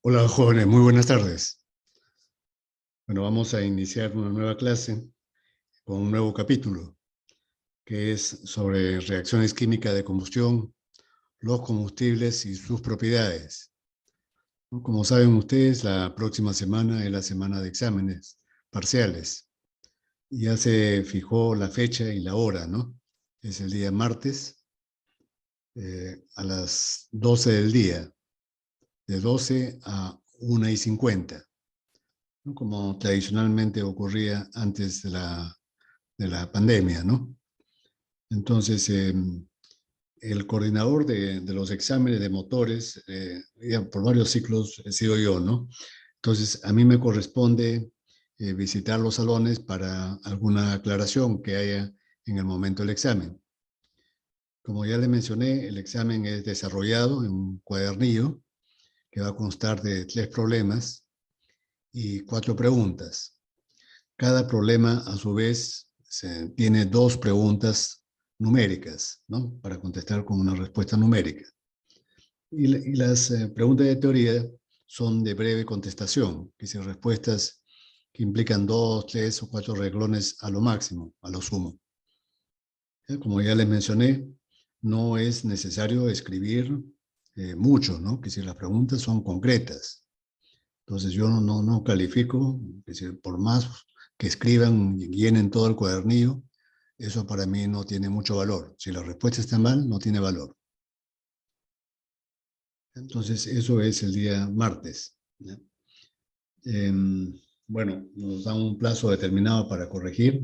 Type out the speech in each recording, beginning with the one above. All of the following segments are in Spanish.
Hola jóvenes, muy buenas tardes. Bueno, vamos a iniciar una nueva clase con un nuevo capítulo, que es sobre reacciones químicas de combustión, los combustibles y sus propiedades. ¿No? Como saben ustedes, la próxima semana es la semana de exámenes parciales. Ya se fijó la fecha y la hora, ¿no? Es el día martes a las 12 del día, de 12 a 1:50. ¿No? Como tradicionalmente ocurría antes de la pandemia, ¿no? Entonces, el coordinador de los exámenes de motores, ya por varios ciclos he sido yo, ¿no? Entonces, a mí me corresponde visitar los salones para alguna aclaración que haya en el momento del examen. Como ya le mencioné, el examen es desarrollado en un cuadernillo que va a constar de 3 problemas y 4 preguntas. Cada problema, a su vez, tiene 2 preguntas numéricas, ¿no? Para contestar con una respuesta numérica. Y las preguntas de teoría son de breve contestación, que son respuestas que implican 2, 3 o 4 renglones a lo máximo, a lo sumo. Como ya les mencioné, no es necesario escribir mucho, ¿no? Que si las preguntas son concretas. Entonces yo no califico, es decir, por más que escriban y llenen todo el cuadernillo, eso para mí no tiene mucho valor. Si la respuesta está mal, no tiene valor. Entonces eso es el día martes, ¿ya? Bueno, nos dan un plazo determinado para corregir.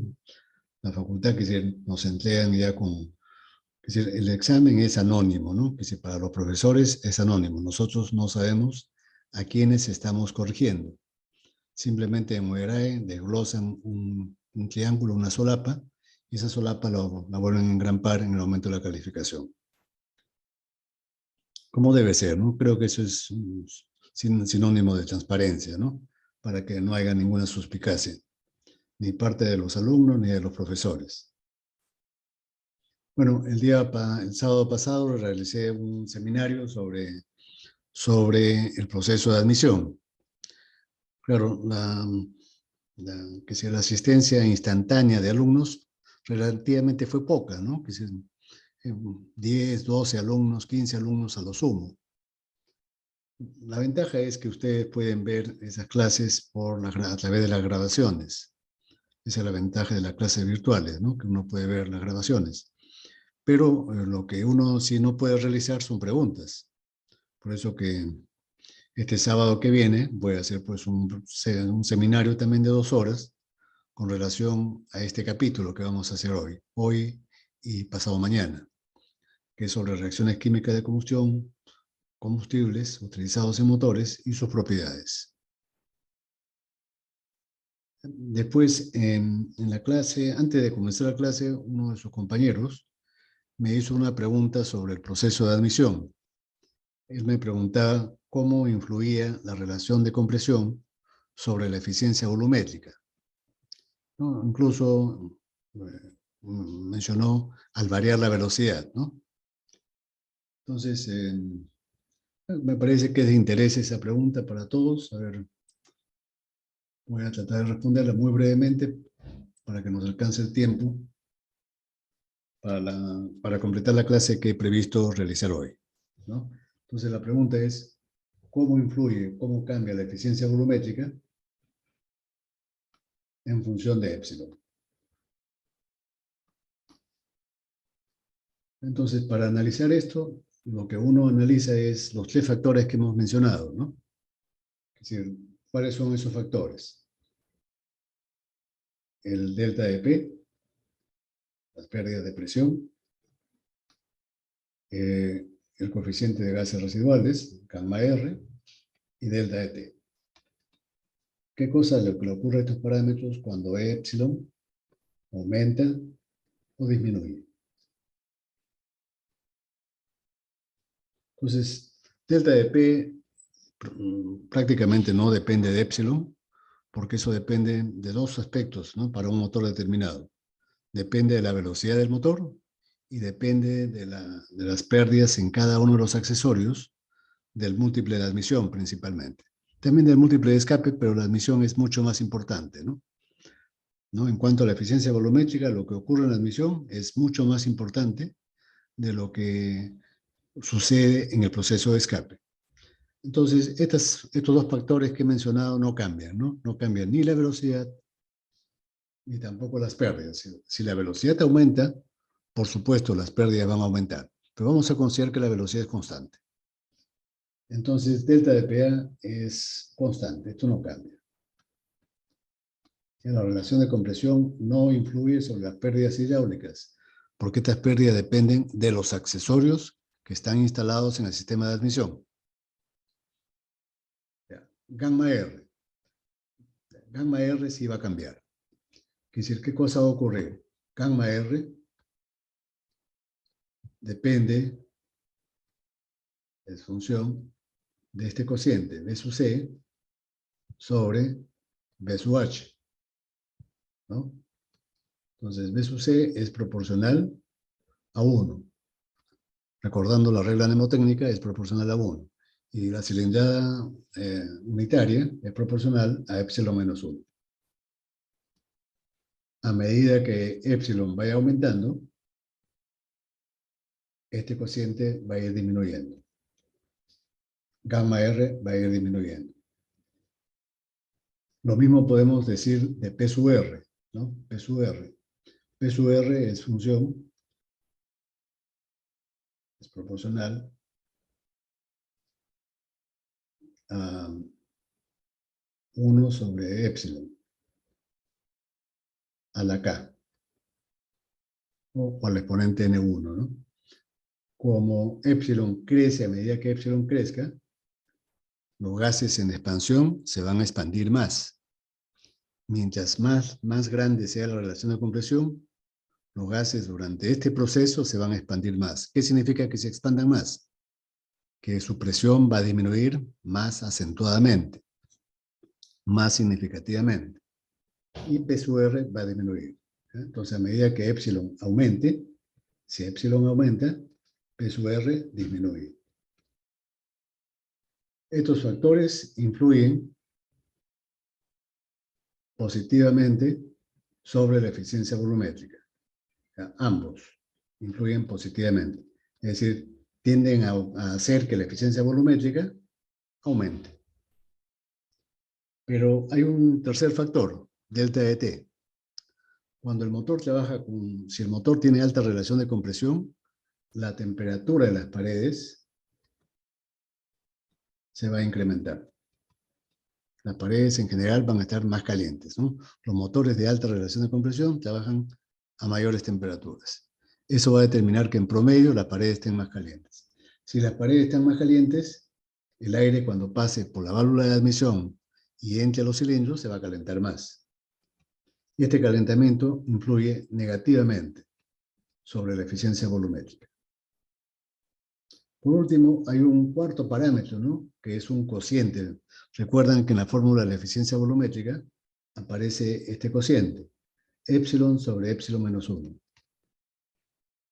La facultad que nos entregan ya con... Es decir, el examen es anónimo, ¿no? Que si para los profesores es anónimo. Nosotros no sabemos a quiénes estamos corrigiendo. Simplemente en Moirae desglosan un triángulo, una solapa, y esa solapa la vuelven a engrampar en el aumento de la calificación. Como debe ser, ¿no? Creo que eso es un sinónimo de transparencia, ¿no? Para que no haya ninguna suspicacia, ni parte de los alumnos ni de los profesores. Bueno, el sábado pasado realicé un seminario sobre el proceso de admisión. Claro, la asistencia instantánea de alumnos relativamente fue poca, ¿no? 10, 12 alumnos, 15 alumnos a lo sumo. La ventaja es que ustedes pueden ver esas clases a través de las grabaciones. Esa es la ventaja de las clases virtuales, ¿no? Que uno puede ver las grabaciones. Pero lo que uno sí no puede realizar son preguntas. Por eso que este sábado que viene voy a hacer pues un seminario también de 2 horas con relación a este capítulo que vamos a hacer hoy y pasado mañana, que es sobre reacciones químicas de combustión, combustibles utilizados en motores y sus propiedades. Después, en la clase, antes de comenzar la clase, uno de sus compañeros me hizo una pregunta sobre el proceso de admisión. Él me preguntaba cómo influía la relación de compresión sobre la eficiencia volumétrica, ¿no? Incluso mencionó al variar la velocidad, ¿no? Entonces, me parece que es de interés esa pregunta para todos. A ver, voy a tratar de responderla muy brevemente para que nos alcance el tiempo para completar la clase que he previsto realizar hoy, ¿no? Entonces, la pregunta es, ¿cómo influye, cómo cambia la eficiencia volumétrica en función de épsilon? Entonces, para analizar esto, lo que uno analiza es los 3 factores que hemos mencionado, ¿no? Es decir, ¿cuáles son esos factores? El delta de P, las pérdidas de presión, el coeficiente de gases residuales, gamma R, y delta de T. ¿Qué cosa es lo que le ocurre a estos parámetros cuando epsilon aumenta o disminuye? Entonces, delta de P prácticamente no depende de epsilon, porque eso depende de 2 aspectos, ¿no? Para un motor determinado. Depende de la velocidad del motor y depende de las pérdidas en cada uno de los accesorios del múltiple de admisión principalmente. También del múltiple de escape, pero la admisión es mucho más importante, ¿no? En cuanto a la eficiencia volumétrica, lo que ocurre en la admisión es mucho más importante de lo que sucede en el proceso de escape. Entonces, estos dos factores que he mencionado no cambian, ¿no? No cambian ni la velocidad ni tampoco las pérdidas. Si la velocidad aumenta, por supuesto, las pérdidas van a aumentar. Pero vamos a considerar que la velocidad es constante. Entonces, delta de PA es constante, esto no cambia. La relación de compresión no influye sobre las pérdidas hidráulicas, porque estas pérdidas dependen de los accesorios que están instalados en el sistema de admisión. Gamma R. Gamma R sí va a cambiar. Quiere decir, ¿qué cosa va a ocurrir? Gamma R depende, es función de este cociente, B sub C, sobre B sub H, ¿no? Entonces, B sub C es proporcional a 1. Recordando la regla mnemotécnica, es proporcional a 1. Y la cilindrada unitaria es proporcional a epsilon menos 1. A medida que epsilon vaya aumentando, este cociente va a ir disminuyendo. Gamma R va a ir disminuyendo. Lo mismo podemos decir de P sub R, ¿no? P sub R. P sub R es función, es proporcional a 1 sobre epsilon, a la K, o al exponente N1, ¿no? Como epsilon crece a medida que epsilon crezca, los gases en expansión se van a expandir más. Mientras más grande sea la relación de compresión, los gases durante este proceso se van a expandir más. ¿Qué significa que se expandan más? Que su presión va a disminuir más acentuadamente, más significativamente. Y P sub R va a disminuir. Entonces, a medida que epsilon aumente, si epsilon aumenta, P sub R disminuye. Estos factores influyen positivamente sobre la eficiencia volumétrica. Ambos influyen positivamente. Es decir, tienden a hacer que la eficiencia volumétrica aumente. Pero hay un tercer factor, delta de T. Cuando el motor trabaja si el motor tiene alta relación de compresión, la temperatura de las paredes se va a incrementar. Las paredes en general van a estar más calientes, ¿no? Los motores de alta relación de compresión trabajan a mayores temperaturas. Eso va a determinar que en promedio las paredes estén más calientes. Si las paredes están más calientes, el aire cuando pase por la válvula de admisión y entre a los cilindros se va a calentar más. Y este calentamiento influye negativamente sobre la eficiencia volumétrica. Por último, hay un cuarto parámetro, ¿no? Que es un cociente. Recuerdan que en la fórmula de la eficiencia volumétrica aparece este cociente, epsilon sobre epsilon menos 1.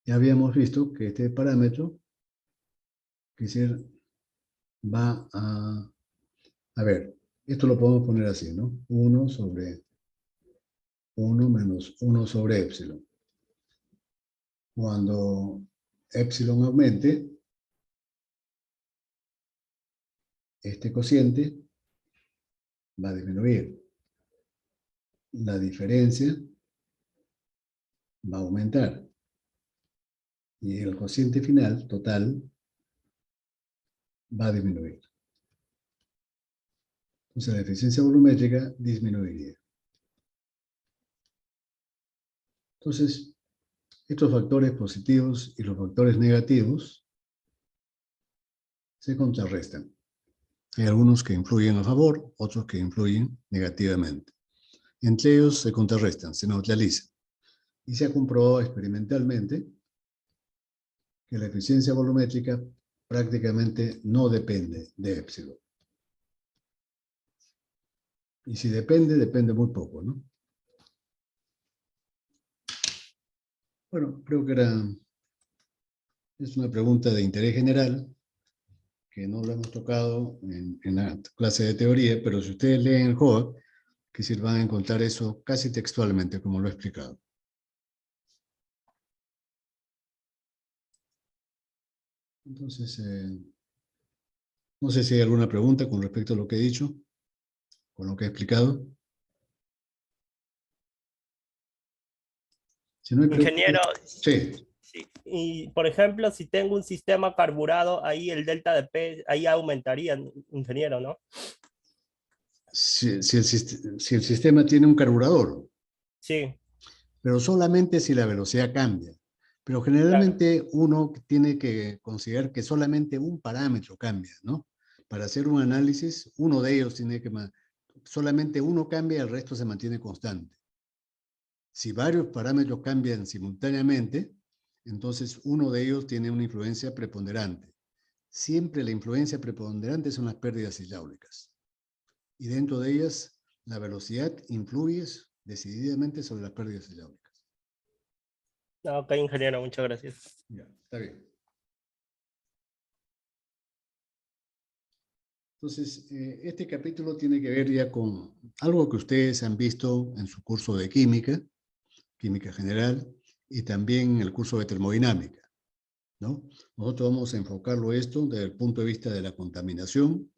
Ya habíamos visto que este parámetro, que va a ver, esto lo podemos poner así, ¿no? 1 sobre 1 menos 1 sobre epsilon. Cuando epsilon aumente, este cociente va a disminuir. La diferencia va a aumentar. Y el cociente final, total, va a disminuir. Entonces la eficiencia volumétrica disminuiría. Entonces, estos factores positivos y los factores negativos se contrarrestan. Hay algunos que influyen a favor, otros que influyen negativamente. Entre ellos se contrarrestan, se neutralizan. Y se ha comprobado experimentalmente que la eficiencia volumétrica prácticamente no depende de epsilon. Y si depende, depende muy poco, ¿no? Bueno, creo que es una pregunta de interés general que no lo hemos tocado en la clase de teoría, pero si ustedes leen el JOA, que sí van a encontrar eso casi textualmente, como lo he explicado. Entonces, no sé si hay alguna pregunta con respecto a lo que he dicho, con lo que he explicado. Si no hay preguntas, Ingeniero, sí. sí. Y por ejemplo, si tengo un sistema carburado, ahí el delta de P, ahí aumentaría, ingeniero, ¿no? Si el sistema tiene un carburador, Sí, pero solamente si la velocidad cambia. Pero claro. generalmente uno tiene que considerar que solamente un parámetro cambia, ¿no? Para hacer un análisis, uno de ellos tiene que, solamente uno cambia y el resto se mantiene constante. Si varios parámetros cambian simultáneamente, entonces uno de ellos tiene una influencia preponderante. Siempre la influencia preponderante son las pérdidas hidráulicas. Y dentro de ellas, la velocidad influye decididamente sobre las pérdidas hidráulicas. Ok, ingeniero, muchas gracias. Ya, está bien. Entonces, este capítulo tiene que ver ya con algo que ustedes han visto en su curso de química, química general, y también en el curso de termodinámica, ¿no? Nosotros vamos a enfocarlo esto desde el punto de vista de la contaminación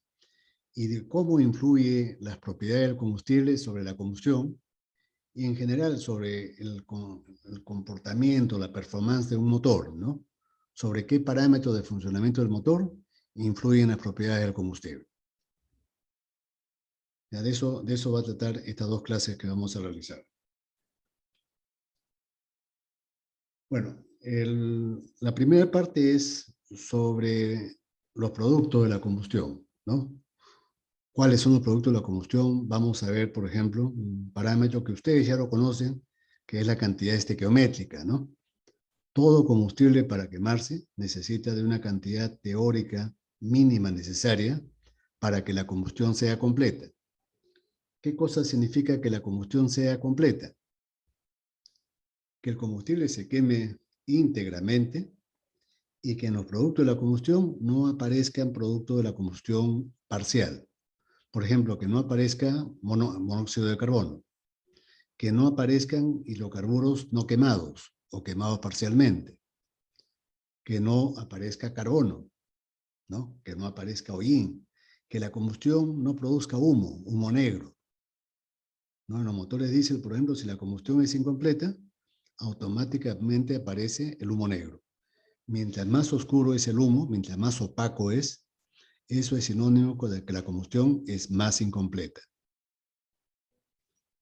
y de cómo influye las propiedades del combustible sobre la combustión y en general sobre el comportamiento, la performance de un motor, ¿no? Sobre qué parámetros de funcionamiento del motor influyen en las propiedades del combustible. Ya de eso va a tratar estas dos clases que vamos a realizar. Bueno, la primera parte es sobre los productos de la combustión, ¿no? ¿Cuáles son los productos de la combustión? Vamos a ver, por ejemplo, un parámetro que ustedes ya lo conocen, que es la cantidad estequiométrica, ¿no? Todo combustible para quemarse necesita de una cantidad teórica mínima necesaria para que la combustión sea completa. ¿Qué cosa significa que la combustión sea completa? Que el combustible se queme íntegramente y que en los productos de la combustión no aparezcan productos de la combustión parcial. Por ejemplo, que no aparezca monóxido de carbono, que no aparezcan hidrocarburos no quemados o quemados parcialmente, que no aparezca carbono, ¿no? Que no aparezca hollín, que la combustión no produzca humo negro, ¿no? En los motores diésel, por ejemplo, si la combustión es incompleta, automáticamente aparece el humo negro. Mientras más oscuro es el humo, mientras más opaco es, eso es sinónimo de que la combustión es más incompleta.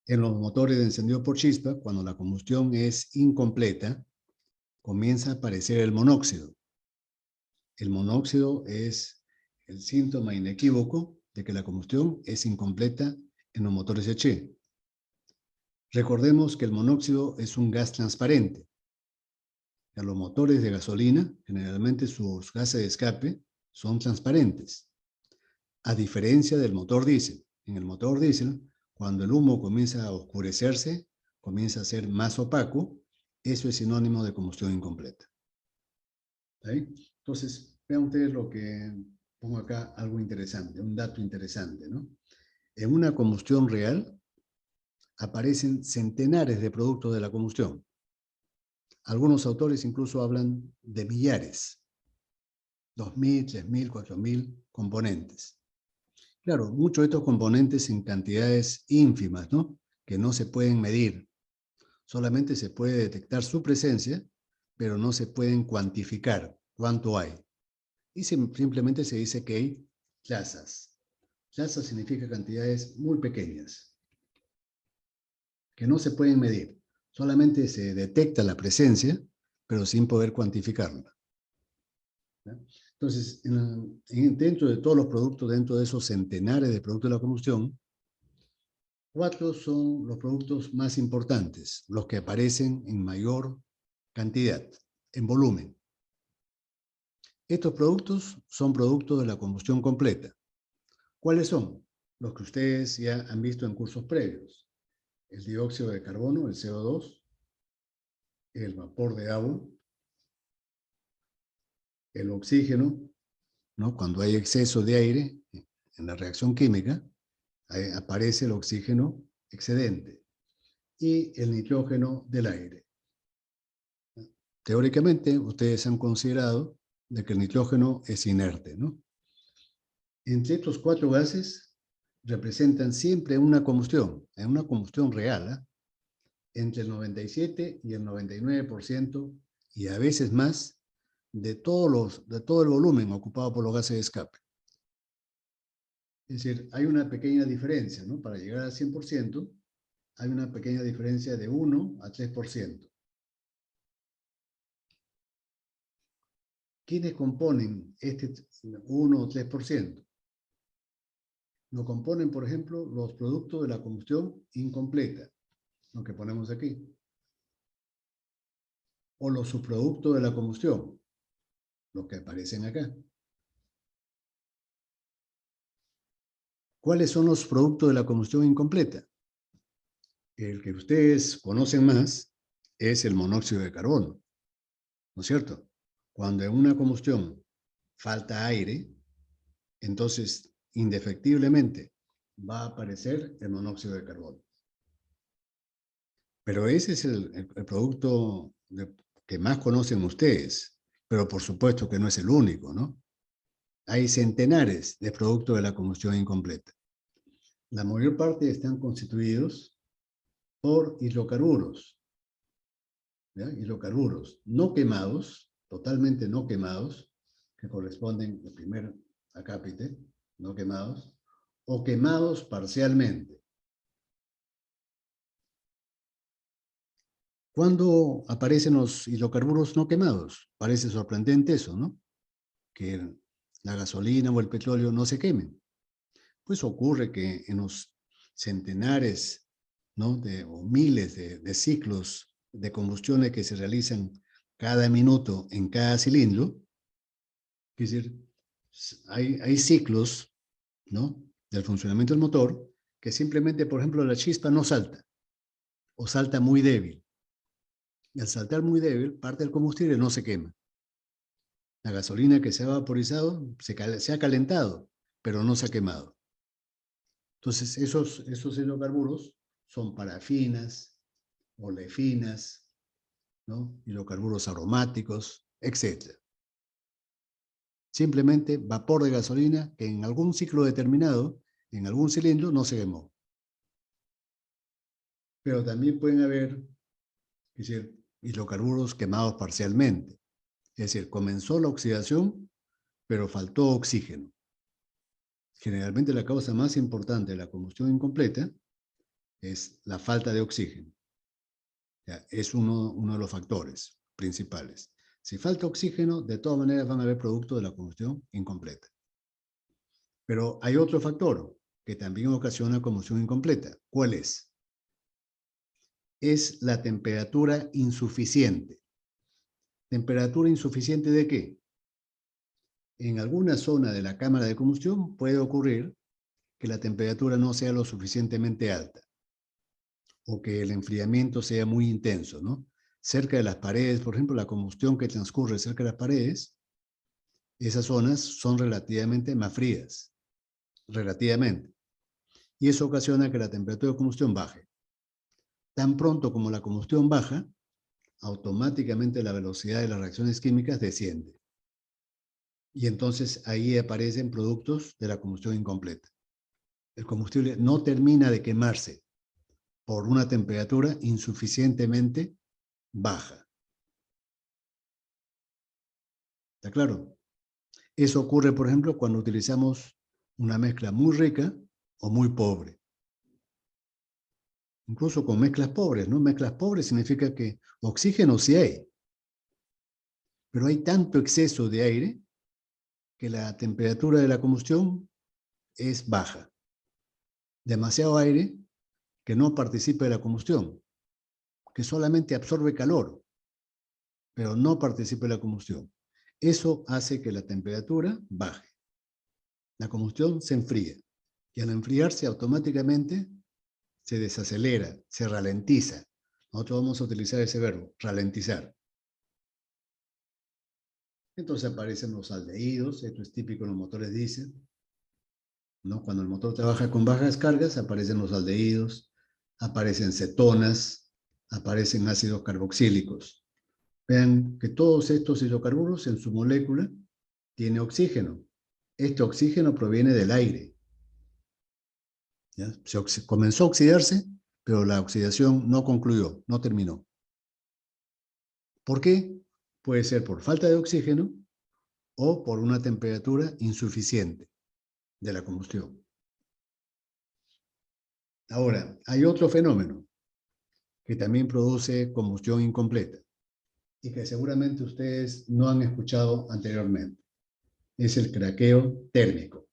En los motores de encendido por chispa, cuando la combustión es incompleta, comienza a aparecer el monóxido. El monóxido es el síntoma inequívoco de que la combustión es incompleta en los motores H. Recordemos que el monóxido es un gas transparente. En los motores de gasolina, generalmente sus gases de escape son transparentes, a diferencia del motor diésel. En el motor diésel, cuando el humo comienza a oscurecerse, comienza a ser más opaco, eso es sinónimo de combustión incompleta. ¿Sí? Entonces, vean ustedes lo que pongo acá, algo interesante, un dato interesante, ¿no? En una combustión real aparecen centenares de productos de la combustión. Algunos autores incluso hablan de millares, 2.000, 3.000, 4.000 componentes. Claro, muchos de estos componentes en cantidades ínfimas, ¿no? Que no se pueden medir. Solamente se puede detectar su presencia, pero no se pueden cuantificar cuánto hay. Y simplemente se dice que hay trazas. Trazas significa cantidades muy pequeñas, que no se pueden medir. Solamente se detecta la presencia, pero sin poder cuantificarla. ¿Ya? Entonces, dentro de todos los productos, dentro de esos centenares de productos de la combustión, 4 son los productos más importantes, los que aparecen en mayor cantidad, en volumen. Estos productos son productos de la combustión completa. ¿Cuáles son? Los que ustedes ya han visto en cursos previos. El dióxido de carbono, el CO2, el vapor de agua, el oxígeno ¿no? Cuando hay exceso de aire en la reacción química, ahí aparece el oxígeno excedente y el nitrógeno del aire. Teóricamente, ustedes han considerado de que el nitrógeno es inerte, ¿no? Entre estos 4 gases representan siempre una combustión real, ¿eh? Entre el 97 y el 99% y a veces más de todo el volumen ocupado por los gases de escape. Es decir, hay una pequeña diferencia, ¿no? Para llegar al 100%, hay una pequeña diferencia de 1 a 3%. ¿Quiénes componen este 1 o 3%? Lo componen, por ejemplo, los productos de la combustión incompleta, lo que ponemos aquí, o los subproductos de la combustión, los que aparecen acá. ¿Cuáles son los productos de la combustión incompleta? El que ustedes conocen más es el monóxido de carbono, ¿no es cierto? Cuando en una combustión falta aire, entonces indefectiblemente va a aparecer el monóxido de carbono. Pero ese es el producto que más conocen ustedes, pero por supuesto que no es el único, ¿no? Hay centenares de productos de la combustión incompleta. La mayor parte están constituidos por hidrocarburos, ¿ya? Hidrocarburos no quemados, totalmente no quemados, que corresponden al primer acápite, no quemados, o quemados parcialmente. ¿Cuándo aparecen los hidrocarburos no quemados? Parece sorprendente eso, ¿no? Que la gasolina o el petróleo no se quemen. Pues ocurre que en los centenares, ¿no? o miles de ciclos de combustiones que se realizan cada minuto en cada cilindro, es decir, hay ciclos, ¿no? Del funcionamiento del motor que simplemente, por ejemplo, la chispa no salta o salta muy débil. Y al saltar muy débil, parte del combustible no se quema. La gasolina que se ha vaporizado se ha calentado, pero no se ha quemado. Entonces, esos hidrocarburos son parafinas, olefinas, ¿no? Hidrocarburos aromáticos, etc. Simplemente vapor de gasolina que en algún ciclo determinado, en algún cilindro, no se quemó. Pero también pueden haber, es decir, hidrocarburos quemados parcialmente. Es decir, comenzó la oxidación, pero faltó oxígeno. Generalmente la causa más importante de la combustión incompleta es la falta de oxígeno. Ya, es uno de los factores principales. Si falta oxígeno, de todas maneras van a haber productos de la combustión incompleta. Pero hay otro factor que también ocasiona combustión incompleta. ¿Cuál es? Es la temperatura insuficiente. ¿Temperatura insuficiente de qué? En alguna zona de la cámara de combustión puede ocurrir que la temperatura no sea lo suficientemente alta o que el enfriamiento sea muy intenso, ¿no? Cerca de las paredes, por ejemplo, la combustión que transcurre cerca de las paredes, esas zonas son relativamente más frías, relativamente. Y eso ocasiona que la temperatura de combustión baje. Tan pronto como la combustión baja, automáticamente la velocidad de las reacciones químicas desciende. Y entonces ahí aparecen productos de la combustión incompleta. El combustible no termina de quemarse por una temperatura insuficientemente baja. ¿Está claro? Eso ocurre, por ejemplo, cuando utilizamos una mezcla muy rica o muy pobre. Incluso con mezclas pobres, ¿no? Mezclas pobres significa que oxígeno sí hay, pero hay tanto exceso de aire que la temperatura de la combustión es baja. Demasiado aire que no participa de la combustión, que solamente absorbe calor, pero no participa de la combustión. Eso hace que la temperatura baje. La combustión se enfría y al enfriarse automáticamente se desacelera, se ralentiza. Nosotros vamos a utilizar ese verbo, ralentizar. Entonces aparecen los aldehídos, esto es típico en los motores diésel, ¿no? Cuando el motor trabaja con bajas cargas, aparecen los aldehídos, aparecen cetonas, aparecen ácidos carboxílicos. Vean que todos estos hidrocarburos en su molécula tiene oxígeno. Este oxígeno proviene del aire. ¿Ya? Comenzó a oxidarse, pero la oxidación no concluyó, no terminó. ¿Por qué? Puede ser por falta de oxígeno o por una temperatura insuficiente de la combustión. Ahora, hay otro fenómeno que también produce combustión incompleta y que seguramente ustedes no han escuchado anteriormente. Es el craqueo térmico.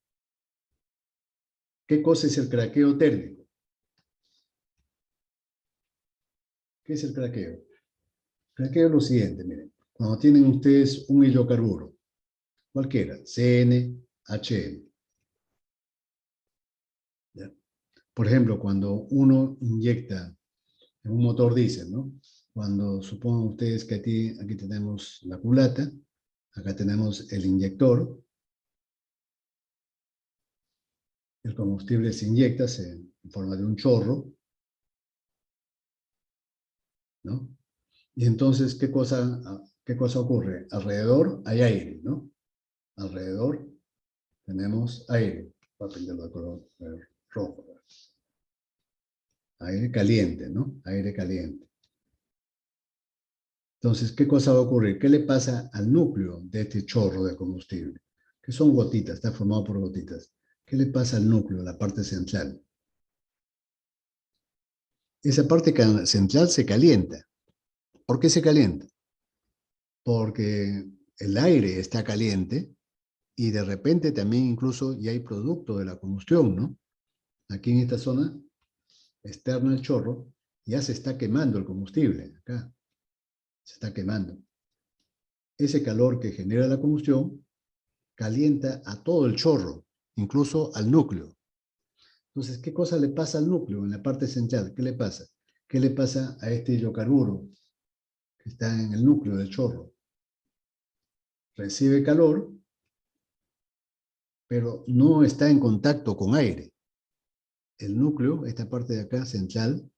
¿Qué cosa es el craqueo térmico? ¿Qué es el craqueo? Craqueo es lo siguiente, miren. Cuando tienen ustedes un hidrocarburo, cualquiera, CN, HN. ¿Ya? Por ejemplo, cuando uno inyecta en un motor diésel, ¿no? Cuando supongan ustedes que aquí tenemos la culata, acá tenemos el inyector, el combustible se inyecta en forma de un chorro, ¿no? Y entonces, ¿qué cosa ocurre? Alrededor hay aire, ¿no? Alrededor tenemos aire. Voy a pintarlo de color rojo. Aire caliente, ¿no? Aire caliente. Entonces, ¿qué cosa va a ocurrir? ¿Qué le pasa al núcleo de este chorro de combustible? Que son gotitas, está formado por gotitas. ¿Qué le pasa al núcleo, la parte central? Esa parte central se calienta. ¿Por qué se calienta? Porque el aire está caliente y de repente también incluso ya hay producto de la combustión, ¿no? Aquí en esta zona externa del chorro ya se está quemando el combustible, acá se está quemando. Ese calor que genera la combustión calienta a todo el chorro, incluso al núcleo. Entonces, ¿qué cosa le pasa al núcleo en la parte central? ¿Qué le pasa? ¿Qué le pasa a este hidrocarburo que está en el núcleo del chorro? Recibe calor, pero no está en contacto con aire. El núcleo, esta parte de acá central,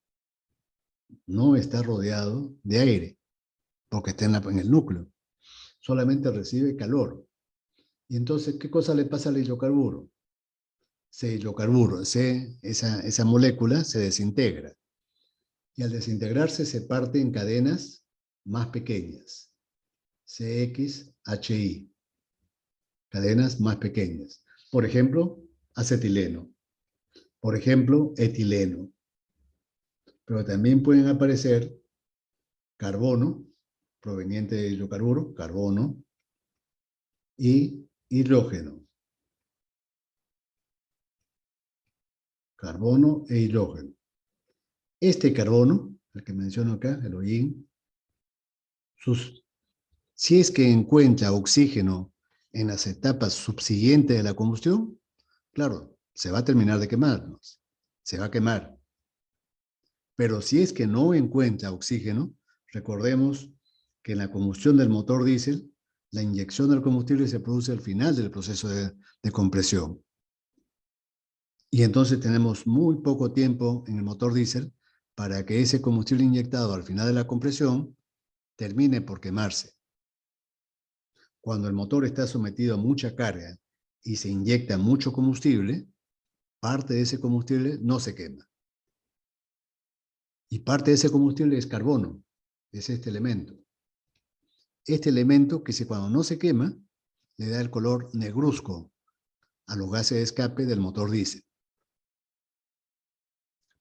no está rodeado de aire, porque está en el núcleo. Solamente recibe calor. Y entonces, ¿qué cosa le pasa al hidrocarburo? Esa molécula se desintegra. Y al desintegrarse se parte en cadenas más pequeñas. CXHI. Cadenas más pequeñas. Por ejemplo, acetileno. Por ejemplo, etileno. Pero también pueden aparecer carbono, proveniente de hidrocarburo, carbono, y hidrógeno. Carbono e hidrógeno. Este carbono, el que menciono acá, el hollín, si es que encuentra oxígeno en las etapas subsiguientes de la combustión, claro, se va a terminar de quemarnos, se va a quemar. Pero si es que no encuentra oxígeno, recordemos que en la combustión del motor diésel, la inyección del combustible se produce al final del proceso de compresión. Y entonces tenemos muy poco tiempo en el motor diésel para que ese combustible inyectado al final de la compresión termine por quemarse. Cuando el motor está sometido a mucha carga y se inyecta mucho combustible, parte de ese combustible no se quema. Y parte de ese combustible es carbono, es este elemento. Este elemento que cuando no se quema, le da el color negruzco a los gases de escape del motor diésel.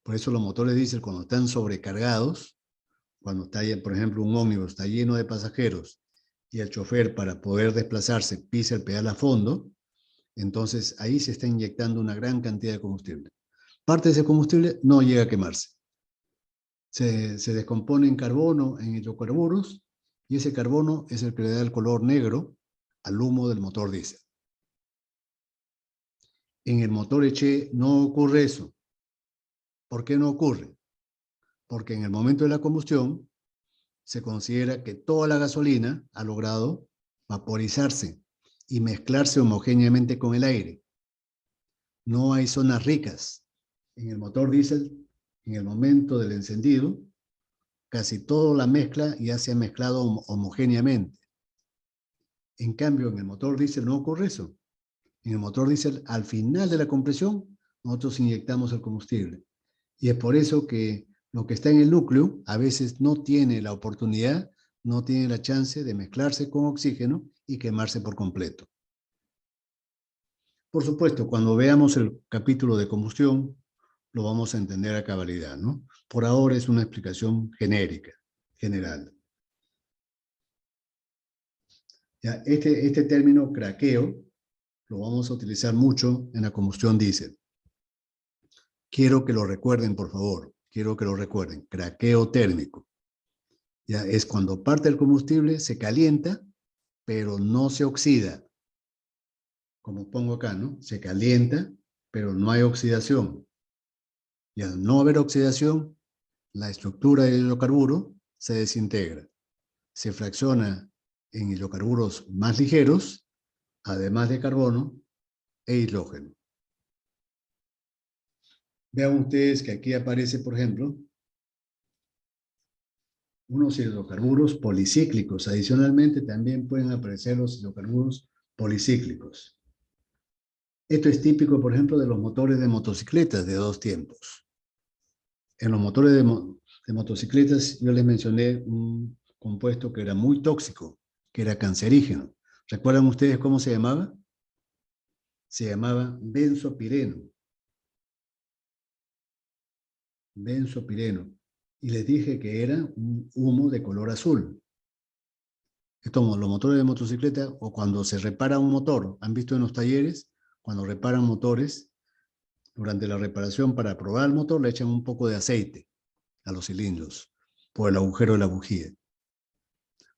Por eso los motores diésel, cuando están sobrecargados, cuando está, por ejemplo, un ómnibus está lleno de pasajeros y el chofer, para poder desplazarse, pisa el pedal a fondo, entonces ahí se está inyectando una gran cantidad de combustible. Parte de ese combustible no llega a quemarse. Se descompone en carbono, en hidrocarburos, y ese carbono es el que le da el color negro al humo del motor diésel. En el motor HE no ocurre eso. ¿Por qué no ocurre? Porque en el momento de la combustión se considera que toda la gasolina ha logrado vaporizarse y mezclarse homogéneamente con el aire. No hay zonas ricas. En el motor diésel, en el momento del encendido, casi toda la mezcla ya se ha mezclado homogéneamente. En cambio, en el motor diésel no ocurre eso. En el motor diésel, al final de la compresión, nosotros inyectamos el combustible. Y es por eso que lo que está en el núcleo a veces no tiene la oportunidad, no tiene la chance de mezclarse con oxígeno y quemarse por completo. Por supuesto, cuando veamos el capítulo de combustión, lo vamos a entender a cabalidad, ¿no? Por ahora es una explicación genérica, general. Ya, este término craqueo lo vamos a utilizar mucho en la combustión diésel. Quiero que lo recuerden, por favor. Quiero que lo recuerden. Craqueo térmico. Ya es cuando parte del combustible se calienta, pero no se oxida. Como pongo acá, ¿no? Se calienta, pero no hay oxidación. Y al no haber oxidación, la estructura del hidrocarburo se desintegra. Se fracciona en hidrocarburos más ligeros, además de carbono e hidrógeno. Vean ustedes que aquí aparece, por ejemplo, unos hidrocarburos policíclicos. Adicionalmente, también pueden aparecer los hidrocarburos policíclicos. Esto es típico, por ejemplo, de los motores de motocicletas de 2 tiempos. En los motores de motocicletas yo les mencioné un compuesto que era muy tóxico, que era cancerígeno. ¿Recuerdan ustedes cómo se llamaba? Se llamaba benzopireno. Benzopireno. Y les dije que era un humo de color azul. Esto, los motores de motocicleta o cuando se repara un motor, han visto en los talleres, cuando reparan motores, durante la reparación para probar el motor le echan un poco de aceite a los cilindros por el agujero de la bujía.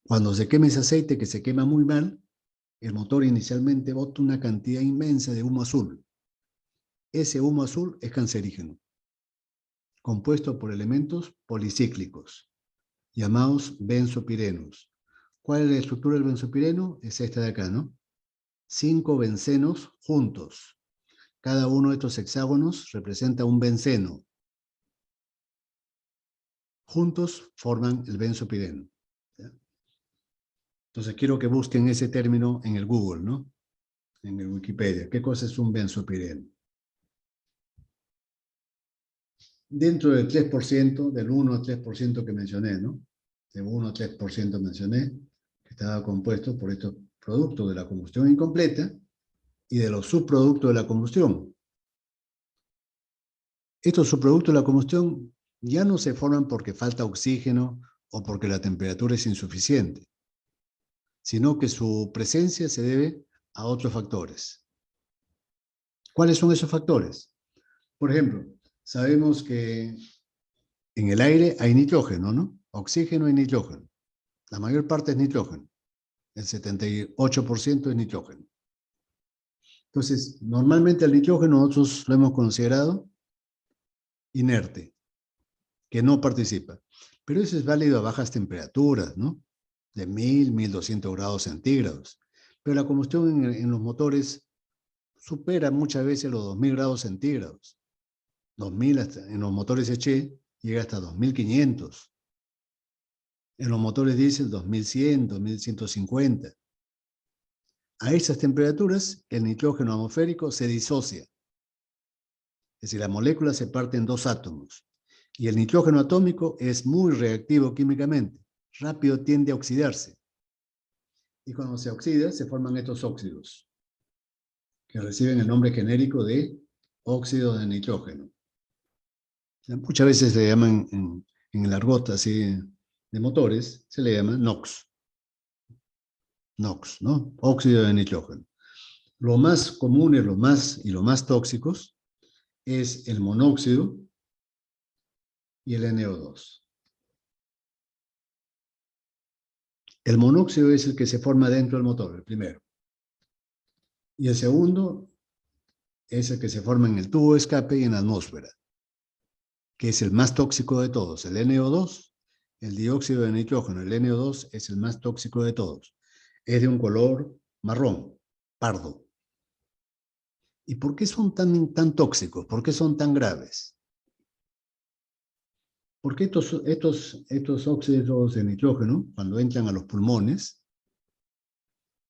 Cuando se quema ese aceite, que se quema muy mal, el motor inicialmente bota una cantidad inmensa de humo azul. Ese humo azul es cancerígeno, compuesto por elementos policíclicos, llamados benzopirenos. ¿Cuál es la estructura del benzopireno? Es esta de acá, ¿no? 5 bencenos juntos. Cada uno de estos hexágonos representa un benceno. Juntos forman el benzopireno. ¿Ya? Entonces quiero que busquen ese término en el Google, ¿no? En el Wikipedia. ¿Qué cosa es un benzopireno? Dentro del 3%, del 1 al 3% que mencioné, ¿no? De 1 al 3% mencioné, que estaba compuesto por estos productos de la combustión incompleta y de los subproductos de la combustión. Estos subproductos de la combustión ya no se forman porque falta oxígeno o porque la temperatura es insuficiente, sino que su presencia se debe a otros factores. ¿Cuáles son esos factores? Por ejemplo, sabemos que en el aire hay nitrógeno, ¿no? Oxígeno y nitrógeno. La mayor parte es nitrógeno. El 78% es nitrógeno. Entonces, normalmente el nitrógeno nosotros lo hemos considerado inerte, que no participa. Pero eso es válido a bajas temperaturas, ¿no? De 1000, 1200 grados centígrados. Pero la combustión en los motores supera muchas veces los 2000 grados centígrados. 2000 en los motores Eche llega hasta 2500. En los motores diésel 2100, 2150. A esas temperaturas el nitrógeno atmosférico se disocia. Es decir, la molécula se parte en 2 átomos. Y el nitrógeno atómico es muy reactivo químicamente. Rápido tiende a oxidarse. Y cuando se oxida, se forman estos óxidos, que reciben el nombre genérico de óxido de nitrógeno. Muchas veces se llaman, en el argot así de motores, se le llama NOx. NOx, ¿no? Óxido de nitrógeno. Lo más común y lo más tóxicos es el monóxido y el NO2. El monóxido es el que se forma dentro del motor, el primero. Y el segundo es el que se forma en el tubo de escape y en la atmósfera, que es el más tóxico de todos. El NO2, el dióxido de nitrógeno, el NO2 es el más tóxico de todos. es de un color marrón, pardo. ¿Y por qué son tan tóxicos? ¿Por qué son tan graves? Porque estos óxidos de nitrógeno, cuando entran a los pulmones,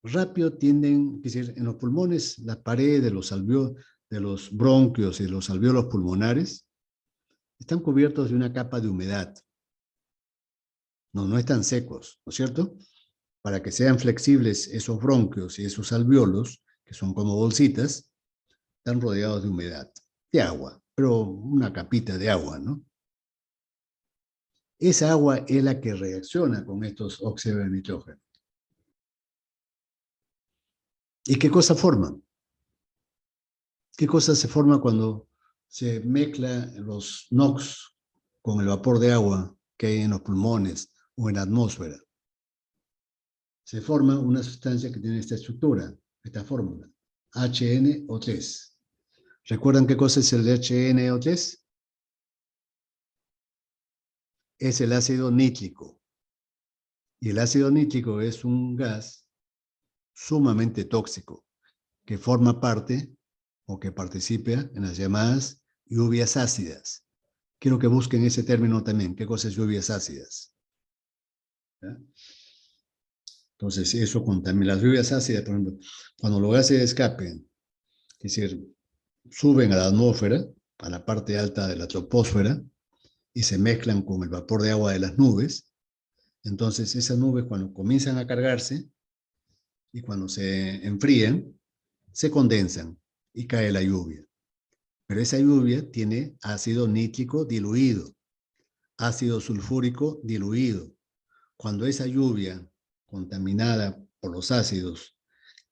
rápido tienden, es decir, en los pulmones, las paredes de los bronquios y los alvéolos pulmonares están cubiertos de una capa de humedad. No están secos, ¿no es cierto? Para que sean flexibles esos bronquios y esos alvéolos, que son como bolsitas, están rodeados de humedad, de agua, pero una capita de agua, ¿no? Esa agua es la que reacciona con estos óxidos de nitrógeno. ¿Y qué cosa forman? ¿Qué cosa se forma cuando se mezcla los NOx con el vapor de agua que hay en los pulmones o en la atmósfera? Se forma una sustancia que tiene esta estructura, esta fórmula, HNO3. ¿Recuerdan qué cosa es el HNO3? Es el ácido nítrico. Y el ácido nítrico es un gas sumamente tóxico que forma parte o que participa en las llamadas lluvias ácidas. Quiero que busquen ese término también. ¿Qué cosa es lluvias ácidas? ¿Ya? Entonces, eso contamina. Las lluvias ácidas, por ejemplo, cuando los gases de escape, es decir, suben a la atmósfera, a la parte alta de la troposfera, y se mezclan con el vapor de agua de las nubes, entonces esas nubes cuando comienzan a cargarse y cuando se enfrían, se condensan y cae la lluvia. Pero esa lluvia tiene ácido nítrico diluido, ácido sulfúrico diluido. Cuando esa lluvia contaminada por los ácidos